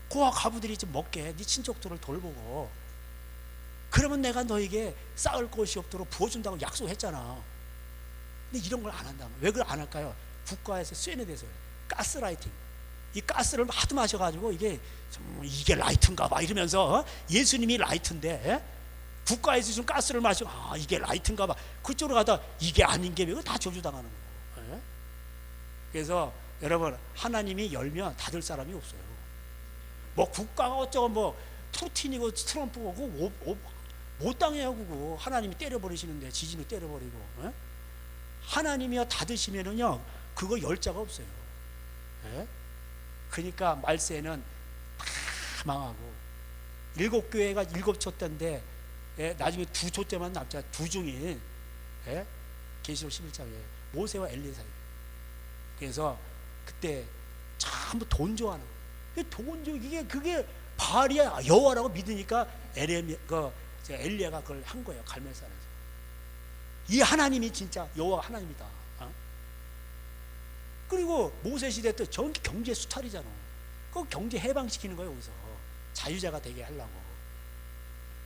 Speaker 1: 고아 과부들이 좀 먹게. 네 친족들을 돌보고. 그러면 내가 너에게 쌓을 것이 없도록 부어준다고 약속했잖아. 근데 이런 걸 안 한다면 왜 그걸 안 할까요? 국가에서 쇠뇌돼서 가스라이팅. 이 가스를 하도 마셔가지고 이게 라이트인가 봐 이러면서 예수님이 라이트인데 국가에서 좀 가스를 마셔 이게 라이트인가 봐 그쪽으로 가다 이게 아닌 게 다 저주당하는 거예요. 그래서 여러분 하나님이 열면 닫을 사람이 없어요. 뭐 국가가 어쩌고 뭐 푸틴이고 트럼프고 못 당해요. 그거 하나님이 때려버리시는데 지진을 때려버리고 하나님이요 닫으시면은요 그거 열 자가 없어요. 그러니까 말세는 다 망하고 7교회가 7초 때인데 나중에 2초 때만 남자 두 중인 계시록 11장에 모세와 엘리야 사이. 그래서 그때 전부 돈 좋아하는 거예요. 그게 바알이야 여호와라고 믿으니까 엘리야가 그걸 한 거예요. 갈멜산에서. 이 하나님이 진짜 여호와 하나님이다. 그리고 모세 시대 때 전기 경제 수탈이잖아. 그 경제 해방시키는 거예요. 여기서 자유자가 되게 하려고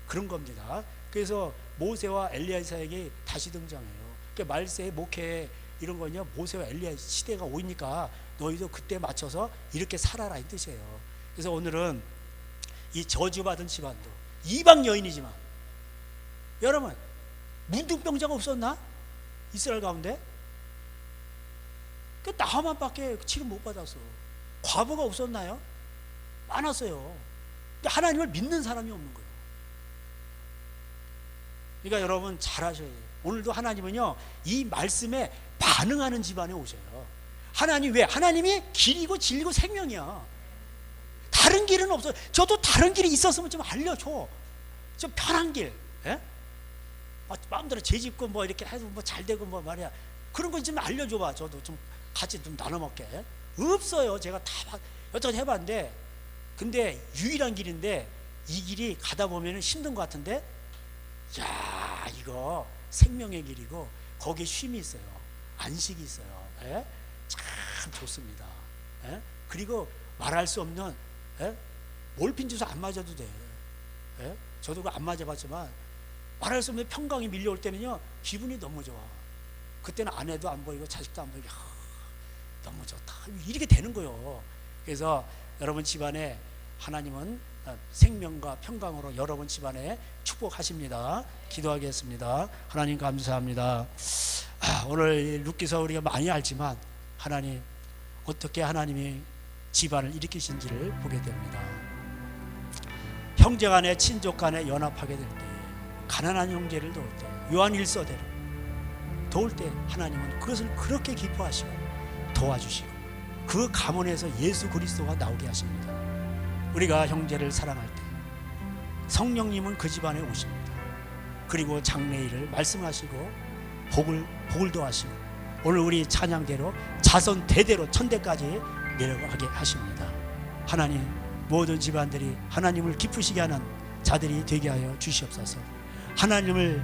Speaker 1: 그런 겁니다. 그래서 모세와 엘리야 사이에 다시 등장해요. 그러니까 말세 목회 이런 거냐 모세와 엘리야 시대가 오니까 너희도 그때 맞춰서 이렇게 살아라 이 뜻이에요. 그래서 오늘은 이 저주받은 집안도 이방 여인이지만 여러분 문둥병자가 없었나? 이스라엘 가운데? 그 나하만밖에 치료 못 받았어. 과부가 없었나요? 많았어요. 근데 하나님을 믿는 사람이 없는 거예요. 그러니까 여러분 잘 하셔야 돼요. 오늘도 하나님은요 이 말씀에 반응하는 집안에 오셔요. 하나님 왜? 하나님이 길이고 진리고 생명이야. 다른 길은 없어요. 저도 다른 길이 있었으면 좀 알려줘. 좀 편한 길. 마음대로 죄짓고 뭐 이렇게 해도 뭐 잘 되고 뭐 말이야. 그런 거 좀 알려줘봐. 저도 좀 같이 좀 나눠 먹게. 없어요. 제가 다 여태까지 해봤는데, 근데 유일한 길인데 이 길이 가다 보면 힘든 것 같은데, 야 이거 생명의 길이고 거기에 쉼이 있어요. 안식이 있어요. 참 좋습니다. 그리고 말할 수 없는 몰핀 주사 안 맞아도 돼. 저도 안 맞아봤지만 말할 수 없는 평강이 밀려올 때는요 기분이 너무 좋아. 그때는 아내도 안 보이고 자식도 안 보이고 너무 좋다 이렇게 되는 거예요. 그래서 여러분 집안에 하나님은 생명과 평강으로 여러분 집안에 축복하십니다. 기도하겠습니다. 하나님 감사합니다. 오늘 룻기서 우리가 많이 알지만 하나님 어떻게 하나님이 집안을 일으키신지를 보게 됩니다. 형제간에 친족간에 연합하게 될 때, 가난한 형제를 도울 때, 요한 1서대로 도울 때 하나님은 그것을 그렇게 기뻐하시고 도와주시고 그 가문에서 예수 그리스도가 나오게 하십니다. 우리가 형제를 사랑할 때 성령님은 그 집안에 오십니다. 그리고 장래일을 말씀하시고 복을 더하시고 오늘 우리 찬양대로 자손 대대로 천대까지 내려가게 하십니다. 하나님 모든 집안들이 하나님을 기쁘시게 하는 자들이 되게 하여 주시옵소서. 하나님을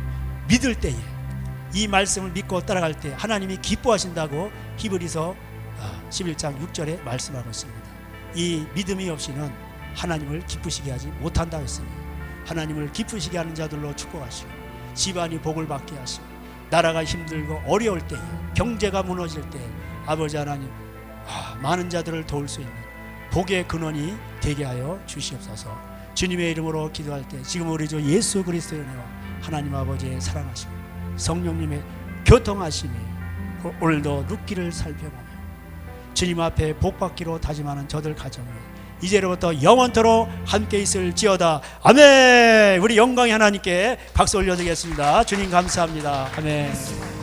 Speaker 1: 믿을 때에 이 말씀을 믿고 따라갈 때 하나님이 기뻐하신다고 히브리서 11장 6절에 말씀하고 있습니다. 이 믿음이 없이는 하나님을 기쁘시게 하지 못한다고 했습니다. 하나님을 기쁘시게 하는 자들로 축복하시고 집안이 복을 받게 하시고 나라가 힘들고 어려울 때에 경제가 무너질 때 아버지 하나님 많은 자들을 도울 수 있는 복의 근원이 되게 하여 주시옵소서. 주님의 이름으로 기도할 때 지금 우리 주 예수 그리스도의 은혜와 하나님 아버지의 사랑하심이 성령님의 교통하심이 오늘도 룻기를 살펴보며 주님 앞에 복받기로 다짐하는 저들 가정에 이제로부터 영원토록 함께 있을지어다. 아멘. 우리 영광의 하나님께 박수 올려드리겠습니다. 주님 감사합니다. 아멘.